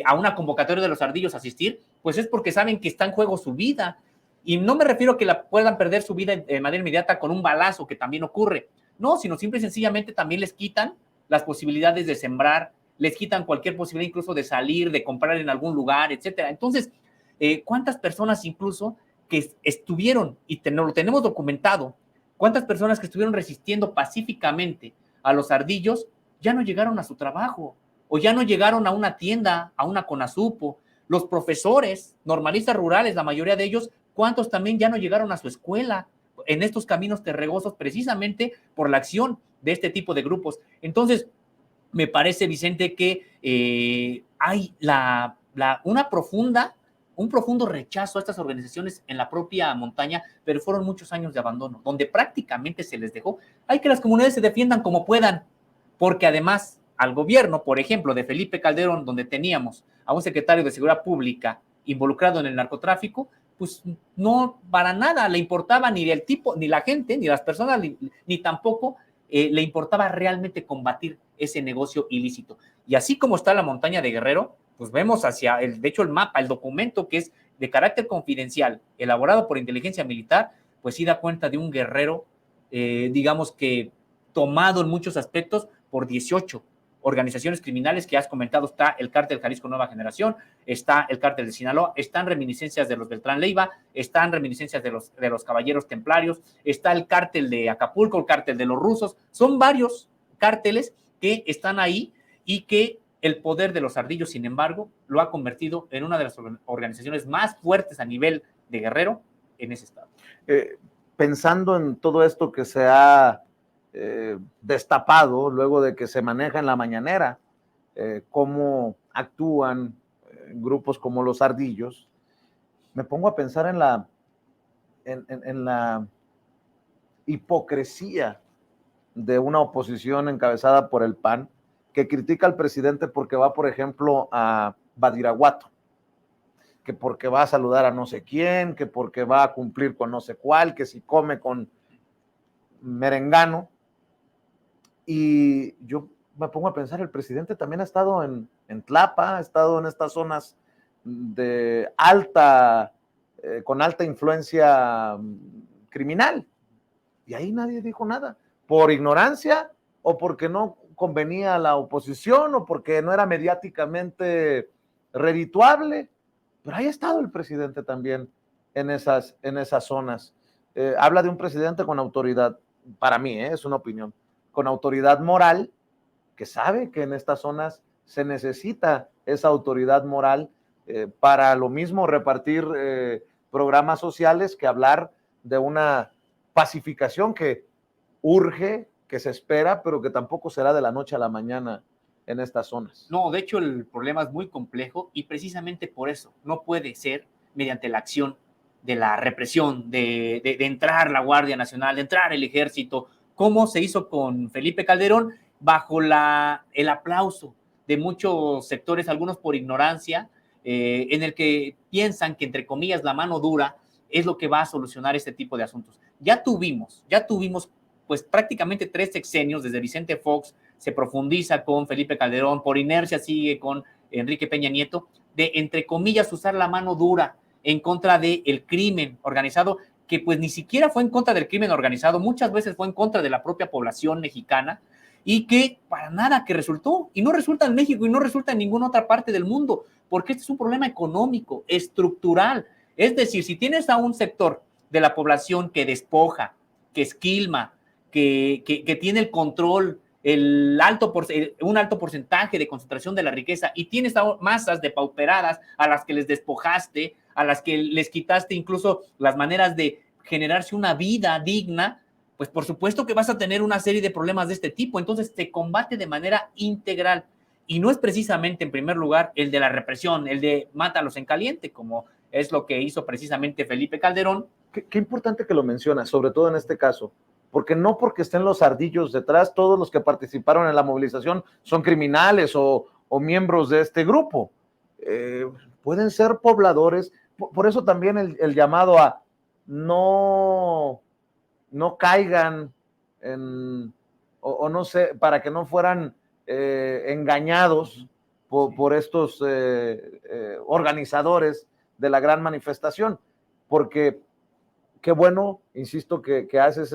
a una convocatoria de los ardillos asistir, pues es porque saben que está en juego su vida. Y no me refiero a que puedan perder su vida de manera inmediata con un balazo, que también ocurre. No, sino simple y sencillamente también les quitan las posibilidades de sembrar, les quitan cualquier posibilidad incluso de salir, de comprar en algún lugar, etcétera. Entonces, ¿cuántas personas incluso que estuvieron, y lo tenemos documentado, cuántas personas que estuvieron resistiendo pacíficamente a los ardillos ya no llegaron a su trabajo, o ya no llegaron a una tienda, a una CONASUPO? Los profesores normalistas rurales, la mayoría de ellos, ¿cuántos también ya no llegaron a su escuela en estos caminos terregosos precisamente por la acción de este tipo de grupos? Entonces, me parece, Vicente, que hay un profundo rechazo a estas organizaciones en la propia montaña, pero fueron muchos años de abandono, donde prácticamente se les dejó. Hay que las comunidades se defiendan como puedan, porque además al gobierno, por ejemplo, de Felipe Calderón, donde teníamos a un secretario de Seguridad Pública involucrado en el narcotráfico, pues no para nada le importaba ni el tipo, ni la gente, ni las personas, ni tampoco le importaba realmente combatir ese negocio ilícito. Y así como está la montaña de Guerrero, pues vemos de hecho el mapa, el documento que es de carácter confidencial, elaborado por inteligencia militar, pues sí da cuenta de un Guerrero, digamos que tomado en muchos aspectos por 18 organizaciones criminales que has comentado. Está el Cártel Jalisco Nueva Generación, está el Cártel de Sinaloa, están reminiscencias de los Beltrán Leiva, están reminiscencias de los Caballeros Templarios, está el Cártel de Acapulco, el Cártel de los Rusos. Son varios cárteles que están ahí y que el poder de los ardillos, sin embargo, lo ha convertido en una de las organizaciones más fuertes a nivel de Guerrero en ese estado. Pensando en todo esto que se ha destapado luego de que se maneja en la mañanera, cómo actúan grupos como los ardillos, me pongo a pensar en la hipocresía de una oposición encabezada por el PAN, que critica al presidente porque va, por ejemplo, a Badiraguato, que porque va a saludar a no sé quién, que porque va a cumplir con no sé cuál, que si come con merengano. Y yo me pongo a pensar, el presidente también ha estado en Tlapa, ha estado en estas zonas de con alta influencia criminal, y ahí nadie dijo nada, por ignorancia o porque no convenía a la oposición o porque no era mediáticamente redituable, pero ahí ha estado el presidente también en esas zonas. Habla de un presidente con autoridad, para mí, es una opinión, con autoridad moral, que sabe que en estas zonas se necesita esa autoridad moral para lo mismo repartir programas sociales que hablar de una pacificación que urge, que se espera, pero que tampoco será de la noche a la mañana en estas zonas. No, de hecho el problema es muy complejo y precisamente por eso no puede ser mediante la acción de la represión, de entrar la Guardia Nacional, de entrar el Ejército, como se hizo con Felipe Calderón, bajo el aplauso de muchos sectores, algunos por ignorancia, en el que piensan que, entre comillas, la mano dura es lo que va a solucionar este tipo de asuntos. Ya tuvimos pues prácticamente 3 sexenios, desde Vicente Fox, se profundiza con Felipe Calderón, por inercia sigue con Enrique Peña Nieto, de, entre comillas, usar la mano dura en contra del crimen organizado, que pues ni siquiera fue en contra del crimen organizado, muchas veces fue en contra de la propia población mexicana, y que para nada que resultó, y no resulta en México y no resulta en ninguna otra parte del mundo, porque este es un problema económico, estructural. Es decir, si tienes a un sector de la población que despoja, que esquilma, que tiene el control, un alto porcentaje de concentración de la riqueza, y tienes a masas depauperadas a las que les despojaste, a las que les quitaste incluso las maneras de generarse una vida digna, pues por supuesto que vas a tener una serie de problemas de este tipo. Entonces se combate de manera integral, y no es precisamente en primer lugar el de la represión, el de mátalos en caliente, como es lo que hizo precisamente Felipe Calderón. Qué importante que lo mencionas, sobre todo en este caso, porque no porque estén los ardillos detrás, todos los que participaron en la movilización son criminales o miembros de este grupo. Pueden ser pobladores, por eso también el llamado a no caigan o no sé, para que no fueran engañados por estos organizadores de la gran manifestación, porque qué bueno, insisto, que haces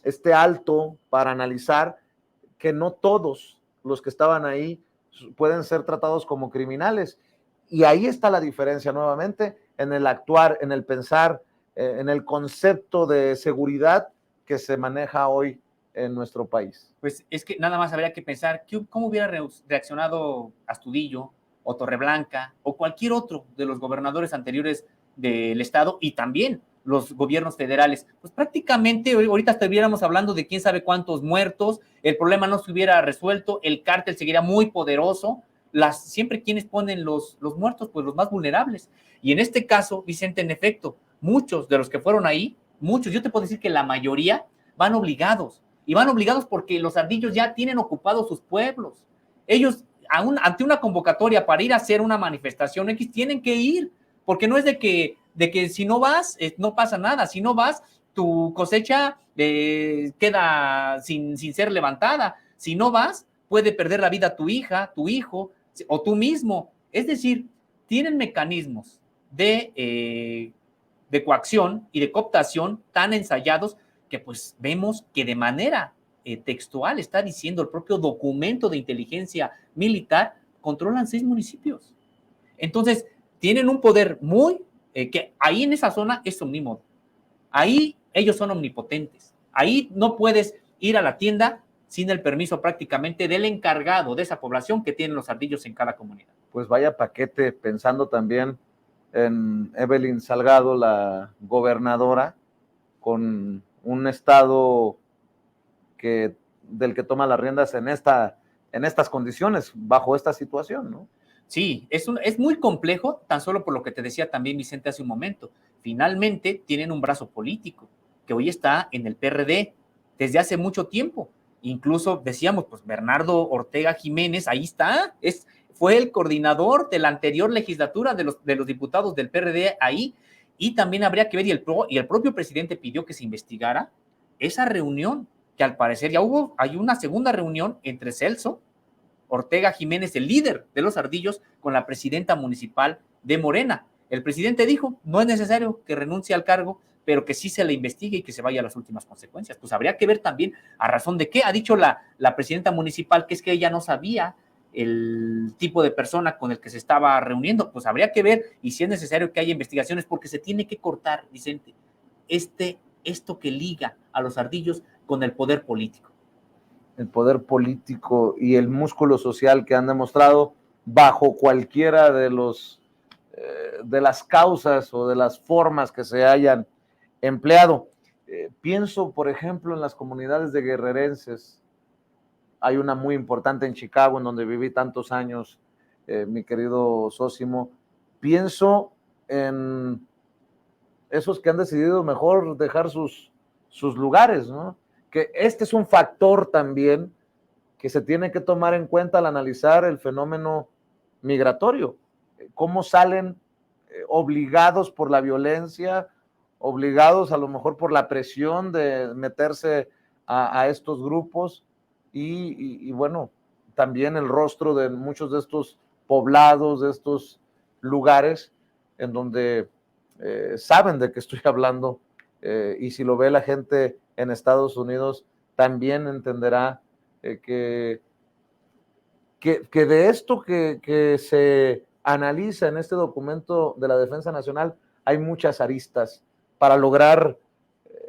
este alto para analizar que no todos los que estaban ahí pueden ser tratados como criminales. Y ahí está la diferencia nuevamente en el actuar, en el pensar, en el concepto de seguridad que se maneja hoy en nuestro país. Pues es que nada más habría que pensar cómo hubiera reaccionado Astudillo o Torreblanca o cualquier otro de los gobernadores anteriores del estado, y también los gobiernos federales. Pues prácticamente ahorita estuviéramos hablando de quién sabe cuántos muertos, el problema no se hubiera resuelto, el cártel seguiría muy poderoso, siempre quienes ponen los muertos, pues los más vulnerables. Y en este caso, Vicente, en efecto, muchos de los que fueron ahí, yo te puedo decir que la mayoría van obligados, y van obligados porque los ardillos ya tienen ocupados sus pueblos. Ellos, ante una convocatoria para ir a hacer una manifestación X, tienen que ir, porque no es de que si no vas, no pasa nada. Si no vas, tu cosecha queda sin ser levantada. Si no vas, puede perder la vida tu hija, tu hijo, o tú mismo. Es decir, tienen mecanismos de coacción y de cooptación tan ensayados que pues vemos que de manera textual está diciendo el propio documento de inteligencia militar, controlan 6 municipios. Entonces, tienen un poder muy, que ahí en esa zona es omnímodo. Ahí ellos son omnipotentes. Ahí no puedes ir a la tienda sin el permiso prácticamente del encargado de esa población que tienen los ardillos en cada comunidad. Pues vaya paquete, pensando también en Evelyn Salgado, la gobernadora, con un estado del que toma las riendas en estas condiciones, bajo esta situación, ¿no? Sí, es muy complejo, tan solo por lo que te decía también Vicente hace un momento. Finalmente tienen un brazo político, que hoy está en el PRD desde hace mucho tiempo. Incluso decíamos, pues Bernardo Ortega Jiménez, ahí está, fue el coordinador de la anterior legislatura de los diputados del PRD ahí, y también habría que ver, y el propio presidente pidió que se investigara esa reunión, que al parecer ya hay una segunda reunión entre Celso Ortega Jiménez, el líder de los Ardillos, con la presidenta municipal de Morena. El presidente dijo, no es necesario que renuncie al cargo, pero que sí se le investigue y que se vaya a las últimas consecuencias. Pues habría que ver también a razón de qué. Ha dicho la presidenta municipal que es que ella no sabía el tipo de persona con el que se estaba reuniendo. Pues habría que ver, y si es necesario que haya investigaciones, porque se tiene que cortar, Vicente, esto que liga a los Ardillos con el poder político. El poder político y el músculo social que han demostrado bajo cualquiera de las causas o de las formas que se hayan empleado. Pienso, por ejemplo, en las comunidades de guerrerenses. Hay una muy importante en Chicago, en donde viví tantos años, mi querido Sósimo. Pienso en esos que han decidido mejor dejar sus lugares, ¿no? Que este es un factor también que se tiene que tomar en cuenta al analizar el fenómeno migratorio. Cómo salen obligados por la violencia, obligados a lo mejor por la presión de meterse a estos grupos y bueno, también el rostro de muchos de estos poblados, de estos lugares en donde saben de qué estoy hablando, y si lo ve la gente en Estados Unidos, también entenderá que de esto que se analiza en este documento de la Defensa Nacional hay muchas aristas para lograr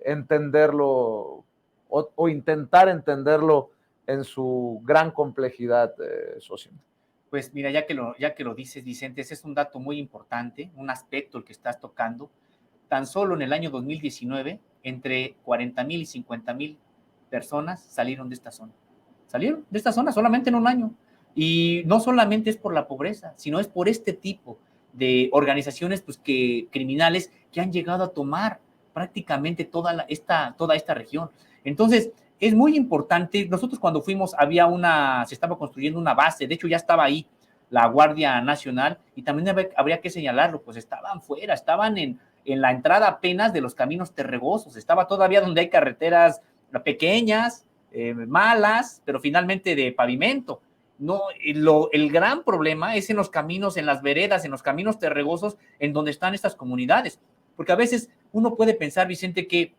entenderlo o intentar entenderlo en su gran complejidad, socio. Pues mira, ya que lo dices, Vicente, ese es un dato muy importante, un aspecto el que estás tocando. Tan solo en el año 2019, entre 40,000 y 50,000 personas salieron de esta zona. Salieron de esta zona solamente en un año. Y no solamente es por la pobreza, sino es por este tipo de organizaciones pues, criminales que han llegado a tomar prácticamente toda esta región. Entonces, es muy importante. Nosotros cuando fuimos se estaba construyendo una base, de hecho ya estaba ahí la Guardia Nacional, y también habría que señalarlo, pues estaban en la entrada apenas de los caminos terregosos, estaba todavía donde hay carreteras pequeñas, malas, pero finalmente de pavimento. No, el gran problema es en los caminos, en las veredas, en los caminos terregosos, en donde están estas comunidades, porque a veces uno puede pensar, Vicente, que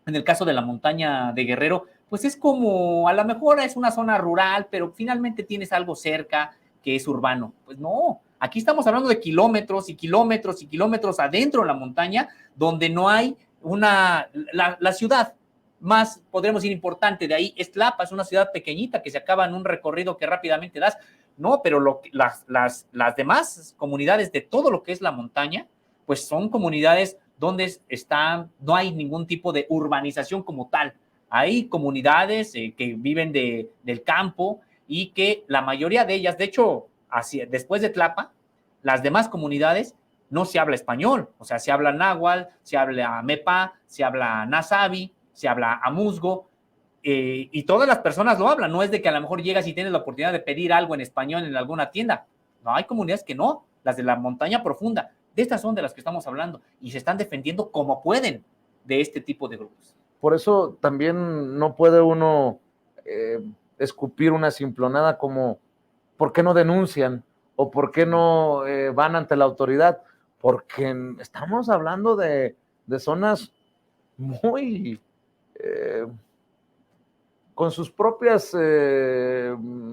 en el caso de la montaña de Guerrero, pues es como, a lo mejor es una zona rural, pero finalmente tienes algo cerca que es urbano. Pues no, aquí estamos hablando de kilómetros y kilómetros y kilómetros adentro de la montaña, donde no hay la ciudad más, podremos decir, importante de ahí es Tlapa, es una ciudad pequeñita que se acaba en un recorrido que rápidamente das. No, pero las demás comunidades de todo lo que es la montaña, pues son comunidades donde no hay ningún tipo de urbanización como tal. Hay comunidades que viven del campo y que la mayoría de ellas, de hecho, después de Tlapa, las demás comunidades no se habla español, o sea, se habla náhuatl, se habla mepa, se habla nasabi, se habla amuzgo, y todas las personas lo hablan. No es de que a lo mejor llegas y tienes la oportunidad de pedir algo en español en alguna tienda. No, hay comunidades que no, las de la montaña profunda. De estas son de las que estamos hablando y se están defendiendo como pueden de este tipo de grupos. Por eso también no puede uno escupir una simplonada como ¿por qué no denuncian? ¿O por qué no van ante la autoridad? Porque estamos hablando de zonas muy con sus propias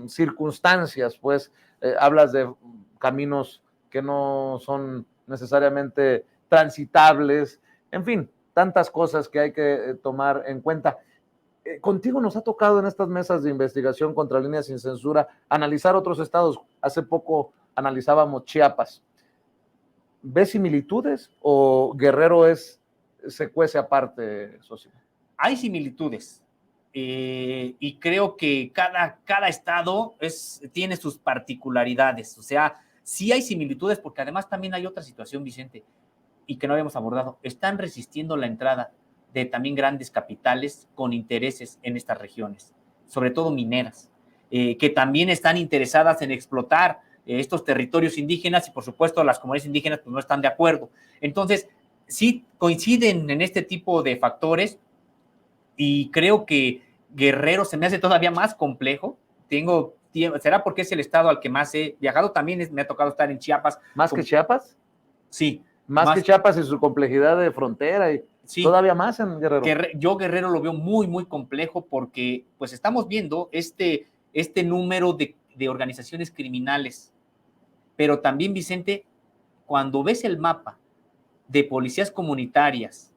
circunstancias, pues hablas de caminos que no son necesariamente transitables, en fin, tantas cosas que hay que tomar en cuenta. Contigo nos ha tocado en estas mesas de investigación contra Líneas Sin Censura analizar otros estados. Hace poco analizábamos Chiapas. ¿Ves similitudes o Guerrero se cuece aparte, socio? Hay similitudes. Y creo que cada estado tiene sus particularidades. O sea, sí hay similitudes, porque además también hay otra situación, Vicente, y que no habíamos abordado. Están resistiendo la entrada de también grandes capitales con intereses en estas regiones, sobre todo mineras, que también están interesadas en explotar estos territorios indígenas y por supuesto las comunidades indígenas pues no están de acuerdo. Entonces, sí coinciden en este tipo de factores y creo que Guerrero se me hace todavía más complejo. ¿Será porque es el estado al que más he viajado? También me ha tocado estar en Chiapas. ¿Más que Chiapas? Sí. Más que Chiapas y su complejidad de frontera y sí, todavía más en Guerrero. Yo Guerrero lo veo muy, muy complejo porque pues estamos viendo este número de organizaciones criminales. Pero también, Vicente, cuando ves el mapa de policías comunitarias,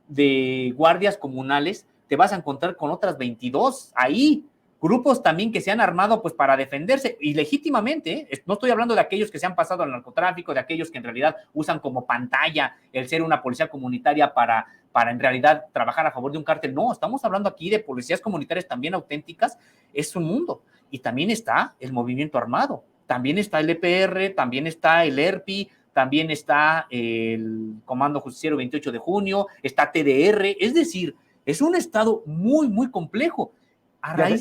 de guardias comunales, te vas a encontrar con otras 22 ahí, grupos también que se han armado pues para defenderse y legítimamente, no estoy hablando de aquellos que se han pasado al narcotráfico, de aquellos que en realidad usan como pantalla el ser una policía comunitaria para en realidad trabajar a favor de un cártel. No, estamos hablando aquí de policías comunitarias también auténticas. Es un mundo. Y también está el movimiento armado, también está el EPR, también está el ERPI, también está el Comando Justiciero 28 de Junio, está TDR, es decir, es un estado muy, muy complejo.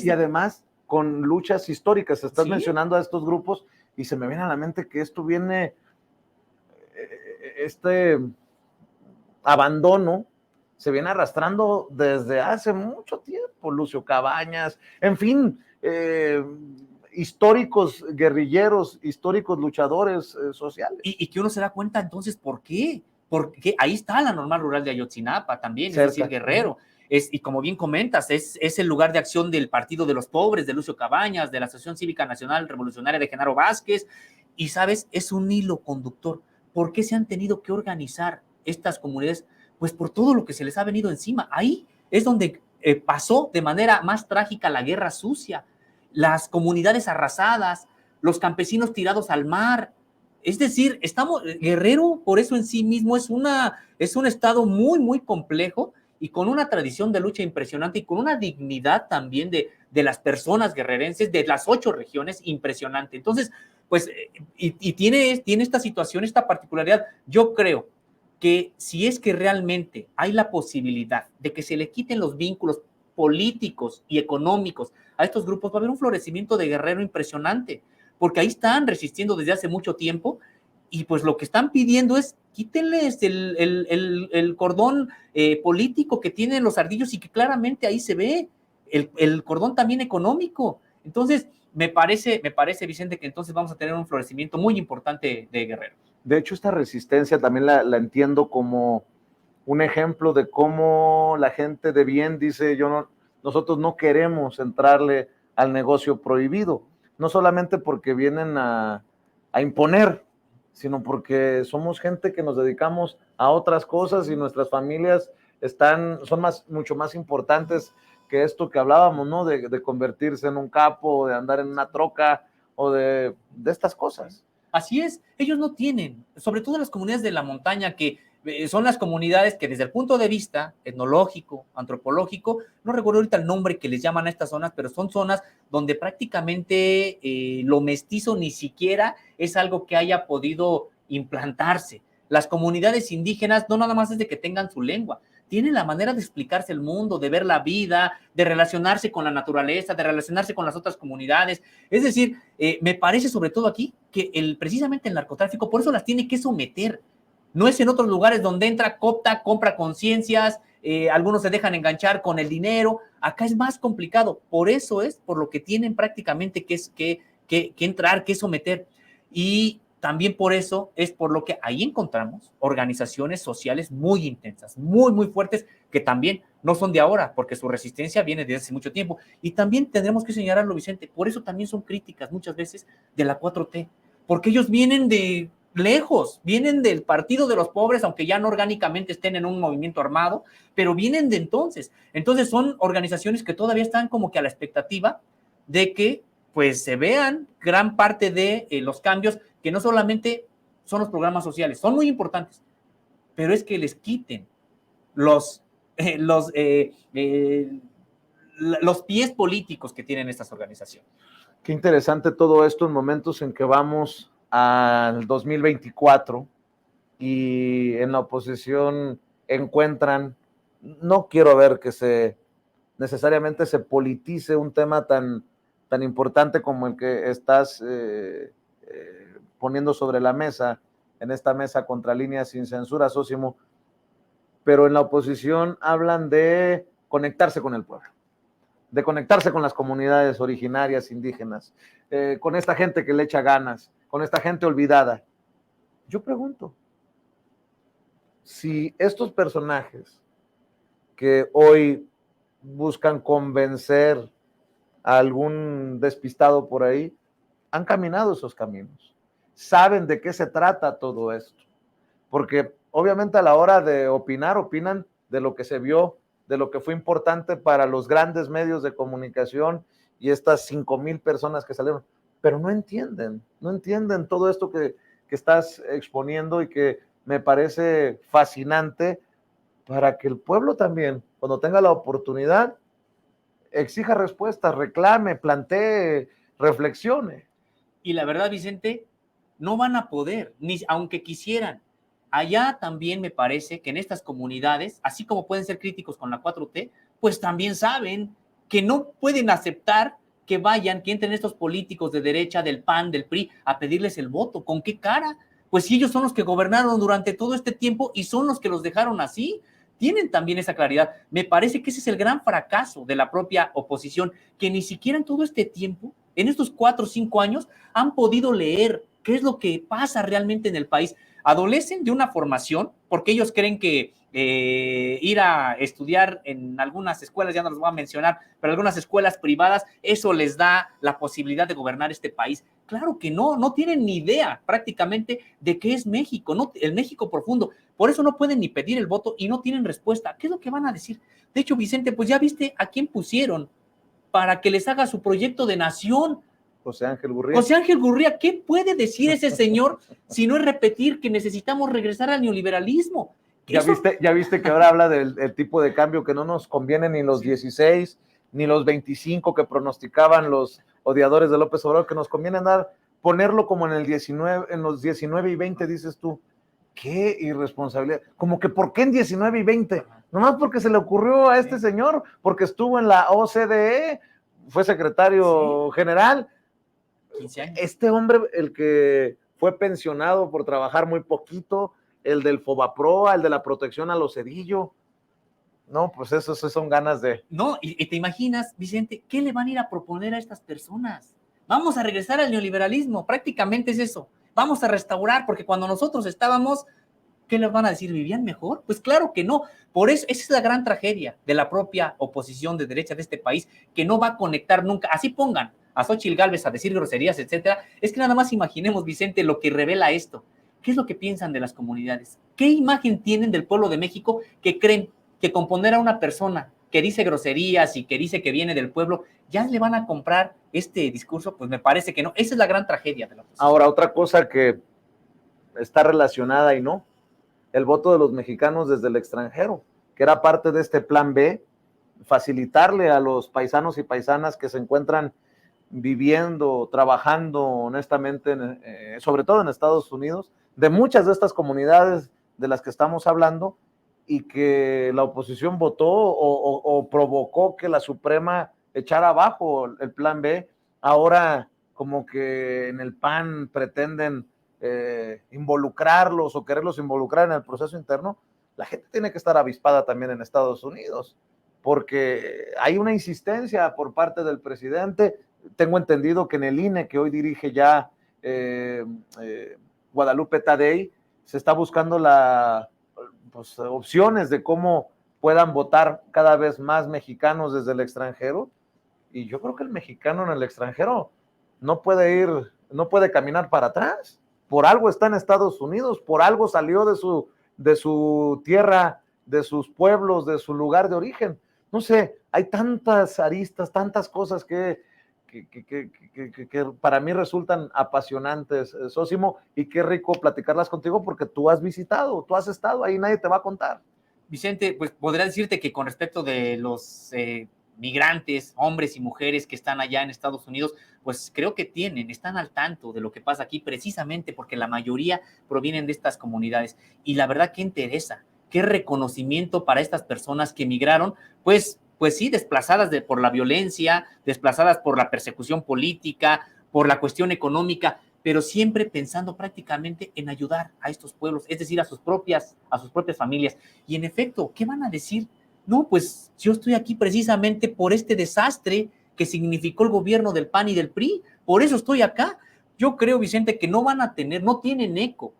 Y además, con luchas históricas, estás mencionando a estos grupos y se me viene a la mente que esto viene, este abandono se viene arrastrando desde hace mucho tiempo, Lucio Cabañas, en fin, históricos guerrilleros, históricos luchadores sociales. Y que uno se da cuenta entonces, ¿por qué? Porque ahí está la normal rural de Ayotzinapa también, cerca. Es decir, Guerrero. Y como bien comentas, es el lugar de acción del Partido de los Pobres, de Lucio Cabañas, de la Asociación Cívica Nacional Revolucionaria de Genaro Vázquez, y sabes, es un hilo conductor. ¿Por qué se han tenido que organizar estas comunidades? Pues por todo lo que se les ha venido encima. Ahí es donde pasó de manera más trágica la guerra sucia, las comunidades arrasadas, los campesinos tirados al mar. Es decir, Guerrero por eso en sí mismo es un estado muy, muy complejo y con una tradición de lucha impresionante y con una dignidad también de las personas guerrerenses, de las 8 regiones, impresionante. Entonces, pues, y tiene esta situación, esta particularidad. Yo creo que si es que realmente hay la posibilidad de que se le quiten los vínculos políticos y económicos a estos grupos, va a haber un florecimiento de Guerrero impresionante, porque ahí están resistiendo desde hace mucho tiempo y pues lo que están pidiendo es quítenles el cordón político que tienen los ardillos y que claramente ahí se ve el cordón también económico. Entonces, me parece, Vicente, que entonces vamos a tener un florecimiento muy importante de Guerrero. De hecho, esta resistencia también la entiendo como un ejemplo de cómo la gente de bien dice, nosotros no queremos entrarle al negocio prohibido, no solamente porque vienen a imponer, sino porque somos gente que nos dedicamos a otras cosas y nuestras familias son mucho más importantes que esto que hablábamos, ¿no? De convertirse en un capo, de andar en una troca o de estas cosas. Así es, ellos no tienen, sobre todo las comunidades de la montaña, que son las comunidades que desde el punto de vista etnológico, antropológico, no recuerdo ahorita el nombre que les llaman a estas zonas, pero son zonas donde prácticamente lo mestizo ni siquiera es algo que haya podido implantarse. Las comunidades indígenas no nada más es de que tengan su lengua, tienen la manera de explicarse el mundo, de ver la vida, de relacionarse con la naturaleza, de relacionarse con las otras comunidades. Es decir, me parece sobre todo aquí que precisamente el narcotráfico, por eso las tiene que someter. No es en otros lugares donde entra, coopta, compra conciencias, algunos se dejan enganchar con el dinero. Acá es más complicado. Por eso es por lo que tienen prácticamente que entrar, que someter. Y también por eso es por lo que ahí encontramos organizaciones sociales muy intensas, muy, muy fuertes, que también no son de ahora, porque su resistencia viene desde hace mucho tiempo. Y también tendremos que señalarlo, Vicente, por eso también son críticas muchas veces de la 4T, porque ellos vienen de lejos, vienen del Partido de los Pobres, aunque ya no orgánicamente estén en un movimiento armado, pero vienen de entonces. Entonces son organizaciones que todavía están como que a la expectativa de que pues se vean gran parte de los cambios, que no solamente son los programas sociales, son muy importantes, pero es que les quiten los pies políticos que tienen estas organizaciones. Qué interesante todo esto en momentos en que vamos al 2024 y en la oposición encuentran no quiero ver que necesariamente se politice un tema tan importante como el que estás poniendo sobre la mesa, en esta mesa contra líneas sin censura, Sósimo, pero en la oposición hablan de conectarse con el pueblo, de conectarse con las comunidades originarias indígenas, con esta gente que le echa ganas, con esta gente olvidada. Yo pregunto, si estos personajes que hoy buscan convencer a algún despistado por ahí, han caminado esos caminos, saben de qué se trata todo esto, porque obviamente a la hora de opinar, opinan de lo que se vio, de lo que fue importante para los grandes medios de comunicación y estas 5,000 personas que salieron, pero no entienden todo esto que estás exponiendo y que me parece fascinante para que el pueblo también, cuando tenga la oportunidad, exija respuestas, reclame, plantee, reflexione. Y la verdad, Vicente, no van a poder, ni aunque quisieran. Allá también me parece que en estas comunidades, así como pueden ser críticos con la 4T, pues también saben que no pueden aceptar que vayan, que entren estos políticos de derecha, del PAN, del PRI, a pedirles el voto. ¿Con qué cara? Pues si ellos son los que gobernaron durante todo este tiempo y son los que los dejaron así, tienen también esa claridad. Me parece que ese es el gran fracaso de la propia oposición, que ni siquiera en todo este tiempo, en estos 4 o 5 años, han podido leer qué es lo que pasa realmente en el país. Adolecen de una formación, porque ellos creen que ir a estudiar en algunas escuelas, ya no los voy a mencionar, pero algunas escuelas privadas, eso les da la posibilidad de gobernar este país. Claro que no tienen ni idea prácticamente de qué es México, no, el México profundo. Por eso no pueden ni pedir el voto y no tienen respuesta. ¿Qué es lo que van a decir? De hecho, Vicente, pues ya viste a quién pusieron para que les haga su proyecto de nación. José Ángel Gurría. José Ángel Gurría, ¿qué puede decir ese señor si no es repetir que necesitamos regresar al neoliberalismo? ¿Ya viste que ahora habla del tipo de cambio que no nos conviene ni los 16, ni los 25 que pronosticaban los odiadores de López Obrador, que nos conviene ponerlo como en los 19 y 20, dices tú? ¡Qué irresponsabilidad! Como que ¿por qué en 19 y 20? Nomás porque se le ocurrió a este señor, porque estuvo en la OCDE, fue secretario general. 15 años. Este hombre, el que fue pensionado por trabajar muy poquito, el del Fobaproa, el de la protección a los Cedillo. No, pues eso son ganas de... No, y te imaginas, Vicente, ¿qué le van a ir a proponer a estas personas? Vamos a regresar al neoliberalismo, prácticamente es eso. Vamos a restaurar, porque cuando nosotros estábamos, ¿qué les van a decir? ¿Vivían mejor? Pues claro que no. Por eso, esa es la gran tragedia de la propia oposición de derecha de este país, que no va a conectar nunca. Así pongan a Xóchitl Gálvez a decir groserías, etcétera. Es que nada más imaginemos, Vicente, lo que revela esto. ¿Qué es lo que piensan de las comunidades? ¿Qué imagen tienen del pueblo de México que creen que con poner a una persona que dice groserías y que dice que viene del pueblo, ya le van a comprar este discurso? Pues me parece que no. Esa es la gran tragedia de la oposición. Ahora, otra cosa que está relacionada y no, el voto de los mexicanos desde el extranjero, que era parte de este plan B, facilitarle a los paisanos y paisanas que se encuentran viviendo, trabajando honestamente, sobre todo en Estados Unidos, de muchas de estas comunidades de las que estamos hablando, y que la oposición votó o provocó que la Suprema echara abajo el plan B. Ahora como que en el PAN pretenden involucrarlos o quererlos involucrar en el proceso interno. La gente tiene que estar avispada también en Estados Unidos, porque hay una insistencia por parte del presidente. Tengo entendido que en el INE, que hoy dirige ya Guadalupe Tadei, se está buscando opciones de cómo puedan votar cada vez más mexicanos desde el extranjero, y yo creo que el mexicano en el extranjero no puede caminar para atrás. Por algo está en Estados Unidos, por algo salió de su tierra, de sus pueblos, de su lugar de origen. No sé, hay tantas aristas, tantas cosas que para mí resultan apasionantes, Sósimo, y qué rico platicarlas contigo porque tú has visitado, tú has estado ahí, nadie te va a contar. Vicente, pues podría decirte que con respecto de los migrantes, hombres y mujeres que están allá en Estados Unidos, pues creo que están al tanto de lo que pasa aquí, precisamente porque la mayoría provienen de estas comunidades. Y la verdad, ¿qué interesa? qué reconocimiento para estas personas que emigraron, pues sí, desplazadas por la violencia, desplazadas por la persecución política, por la cuestión económica, pero siempre pensando prácticamente en ayudar a estos pueblos, es decir, a sus propias familias. Y en efecto, ¿qué van a decir? No, pues yo estoy aquí precisamente por este desastre que significó el gobierno del PAN y del PRI, por eso estoy acá. Yo creo, Vicente, que no tienen eco.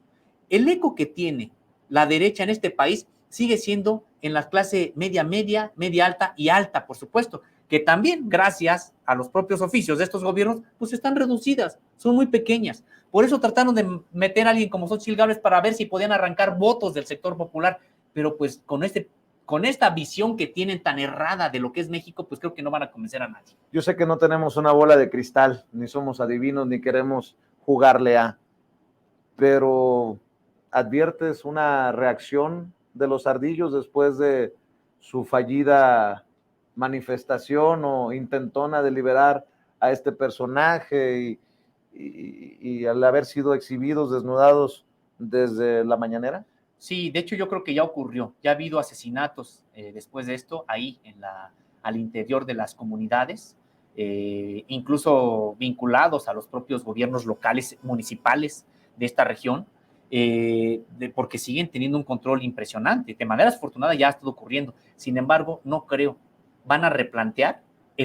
El eco que tiene la derecha en este país sigue siendo en la clase media, media alta y alta, por supuesto, que también, gracias a los propios oficios de estos gobiernos, pues están reducidas, son muy pequeñas. Por eso trataron de meter a alguien como Xóchitl Gálvez para ver si podían arrancar votos del sector popular, pero pues con esta visión que tienen tan errada de lo que es México, pues creo que no van a convencer a nadie. Yo sé que no tenemos una bola de cristal, ni somos adivinos, ni queremos jugarle pero ¿adviertes una reacción de los ardillos después de su fallida manifestación o intentona de liberar a este personaje y al haber sido exhibidos, desnudados desde la mañanera? Sí, de hecho yo creo que ya ocurrió, ya ha habido asesinatos después de esto ahí al interior de las comunidades, incluso vinculados a los propios gobiernos locales, municipales de esta región, porque siguen teniendo un control impresionante. De manera afortunada ya ha estado ocurriendo, sin embargo, no creo. Van a replantear,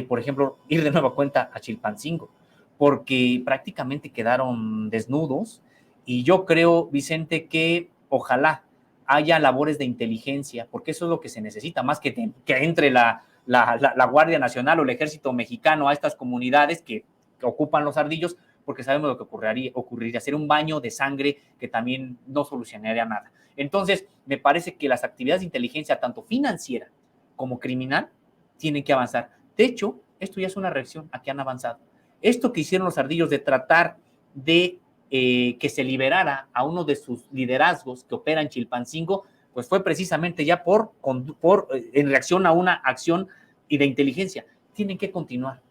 por ejemplo, ir de nueva cuenta a Chilpancingo, porque prácticamente quedaron desnudos, y yo creo, Vicente, que ojalá haya labores de inteligencia, porque eso es lo que se necesita, más que entre la Guardia Nacional o el Ejército Mexicano a estas comunidades que ocupan los ardillos, porque sabemos lo que ocurriría, hacer un baño de sangre que también no solucionaría nada. Entonces, me parece que las actividades de inteligencia, tanto financiera como criminal, tienen que avanzar. De hecho, esto ya es una reacción a que han avanzado. Esto que hicieron los ardillos de tratar de que se liberara a uno de sus liderazgos que opera en Chilpancingo, pues fue precisamente ya en reacción a una acción y de inteligencia. Tienen que continuar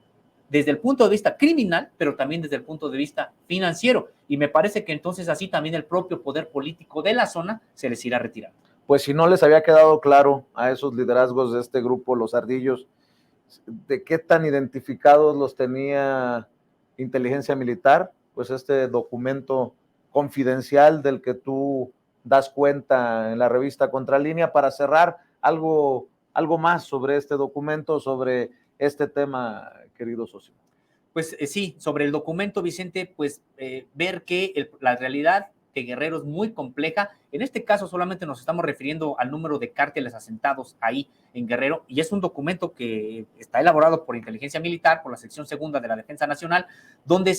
desde el punto de vista criminal, pero también desde el punto de vista financiero. Y me parece que entonces así también el propio poder político de la zona se les irá retirando. Pues si no les había quedado claro a esos liderazgos de este grupo, los ardillos, de qué tan identificados los tenía inteligencia militar, pues este documento confidencial del que tú das cuenta en la revista Contralínea. Para cerrar, algo más sobre este documento, sobre este tema, querido socio. Pues sí, sobre el documento, Vicente, pues ver que la realidad de Guerrero es muy compleja. En este caso solamente nos estamos refiriendo al número de cárteles asentados ahí en Guerrero, y es un documento que está elaborado por Inteligencia Militar, por la sección segunda de la Defensa Nacional, donde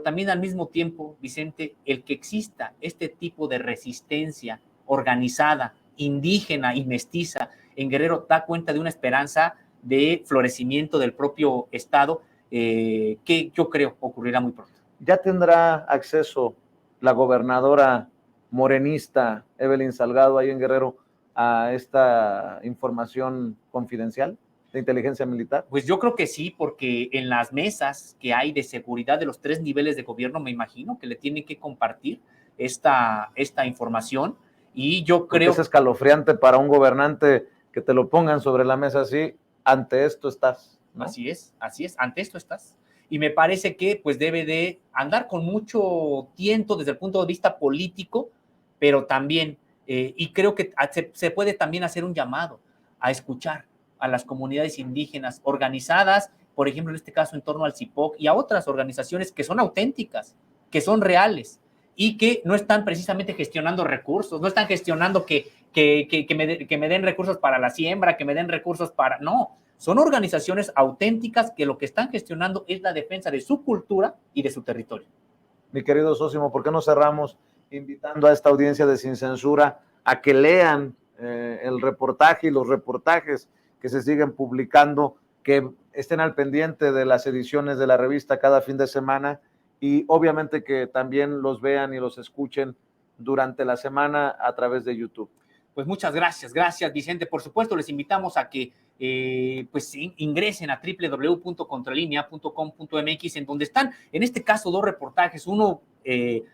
también al mismo tiempo, Vicente, el que exista este tipo de resistencia organizada, indígena y mestiza en Guerrero da cuenta de una esperanza de florecimiento del propio Estado que yo creo ocurrirá muy pronto. ¿Ya tendrá acceso la gobernadora morenista Evelyn Salgado ahí en Guerrero a esta información confidencial de inteligencia militar? Pues yo creo que sí, porque en las mesas que hay de seguridad de los 3 niveles de gobierno, me imagino que le tienen que compartir esta información, y yo creo... Es escalofriante para un gobernante que te lo pongan sobre la mesa así. Ante esto estás, ¿no? Así es, ante esto estás. Y me parece que pues debe de andar con mucho tiento desde el punto de vista político, pero también, y creo que se puede también hacer un llamado a escuchar a las comunidades indígenas organizadas, por ejemplo, en este caso en torno al CIPOC, y a otras organizaciones que son auténticas, que son reales, y que no están precisamente gestionando recursos, no están gestionando que me den recursos para la siembra, que me den recursos para... No, son organizaciones auténticas que lo que están gestionando es la defensa de su cultura y de su territorio. Mi querido Sósimo, ¿por qué no cerramos invitando a esta audiencia de Sin Censura a que lean el reportaje y los reportajes que se siguen publicando, que estén al pendiente de las ediciones de la revista cada fin de semana, y obviamente que también los vean y los escuchen durante la semana a través de YouTube? Pues muchas gracias, Vicente. Por supuesto, les invitamos a que pues ingresen a www.contralinea.com.mx, en donde están, en este caso, 2 reportajes, uno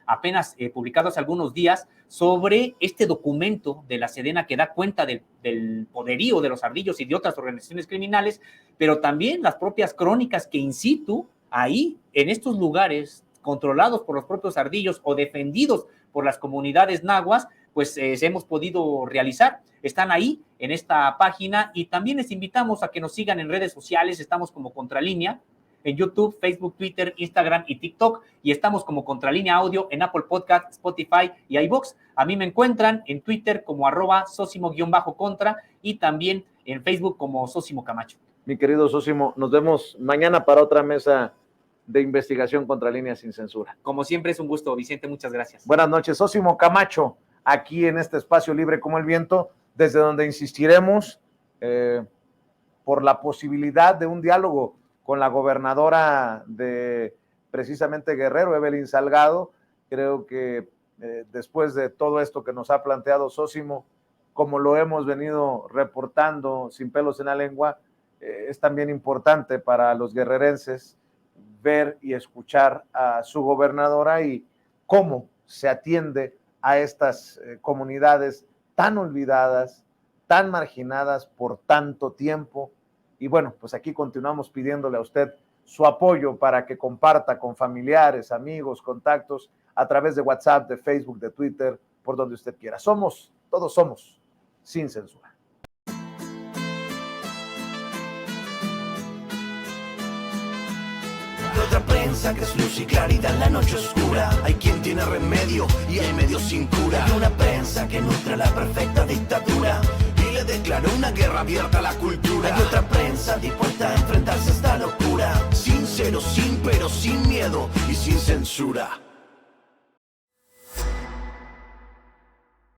apenas publicado hace algunos días sobre este documento de la Sedena que da cuenta del poderío de los ardillos y de otras organizaciones criminales, pero también las propias crónicas que in situ, ahí, en estos lugares controlados por los propios ardillos o defendidos por las comunidades nahuas, pues hemos podido realizar. Están ahí en esta página y también les invitamos a que nos sigan en redes sociales. Estamos como Contralínea en YouTube, Facebook, Twitter, Instagram y TikTok, y estamos como Contralínea Audio en Apple Podcast, Spotify y iVoox. A mí me encuentran en Twitter como @Sosimo_Contra y también en Facebook como Sosimo Camacho. Mi querido Sosimo, nos vemos mañana para otra mesa de investigación Contralínea sin censura. Como siempre es un gusto, Vicente, muchas gracias. Buenas noches, Sosimo Camacho, aquí en este espacio libre como el viento, desde donde insistiremos por la posibilidad de un diálogo con la gobernadora de precisamente Guerrero, Evelyn Salgado. Creo que después de todo esto que nos ha planteado Sosimo, como lo hemos venido reportando sin pelos en la lengua, es también importante para los guerrerenses ver y escuchar a su gobernadora y cómo se atiende a estas comunidades tan olvidadas, tan marginadas por tanto tiempo. Y bueno, pues aquí continuamos pidiéndole a usted su apoyo para que comparta con familiares, amigos, contactos, a través de WhatsApp, de Facebook, de Twitter, por donde usted quiera. Todos somos, sin censura. Otra prensa que es luz y claridad en la noche oscura. Hay quien tiene remedio y hay medios sin cura. Hay una prensa que nutre la perfecta dictadura y le declaró una guerra abierta a la cultura. Hay otra prensa dispuesta a enfrentarse a esta locura, sincero, sin pero, sin miedo y sin censura.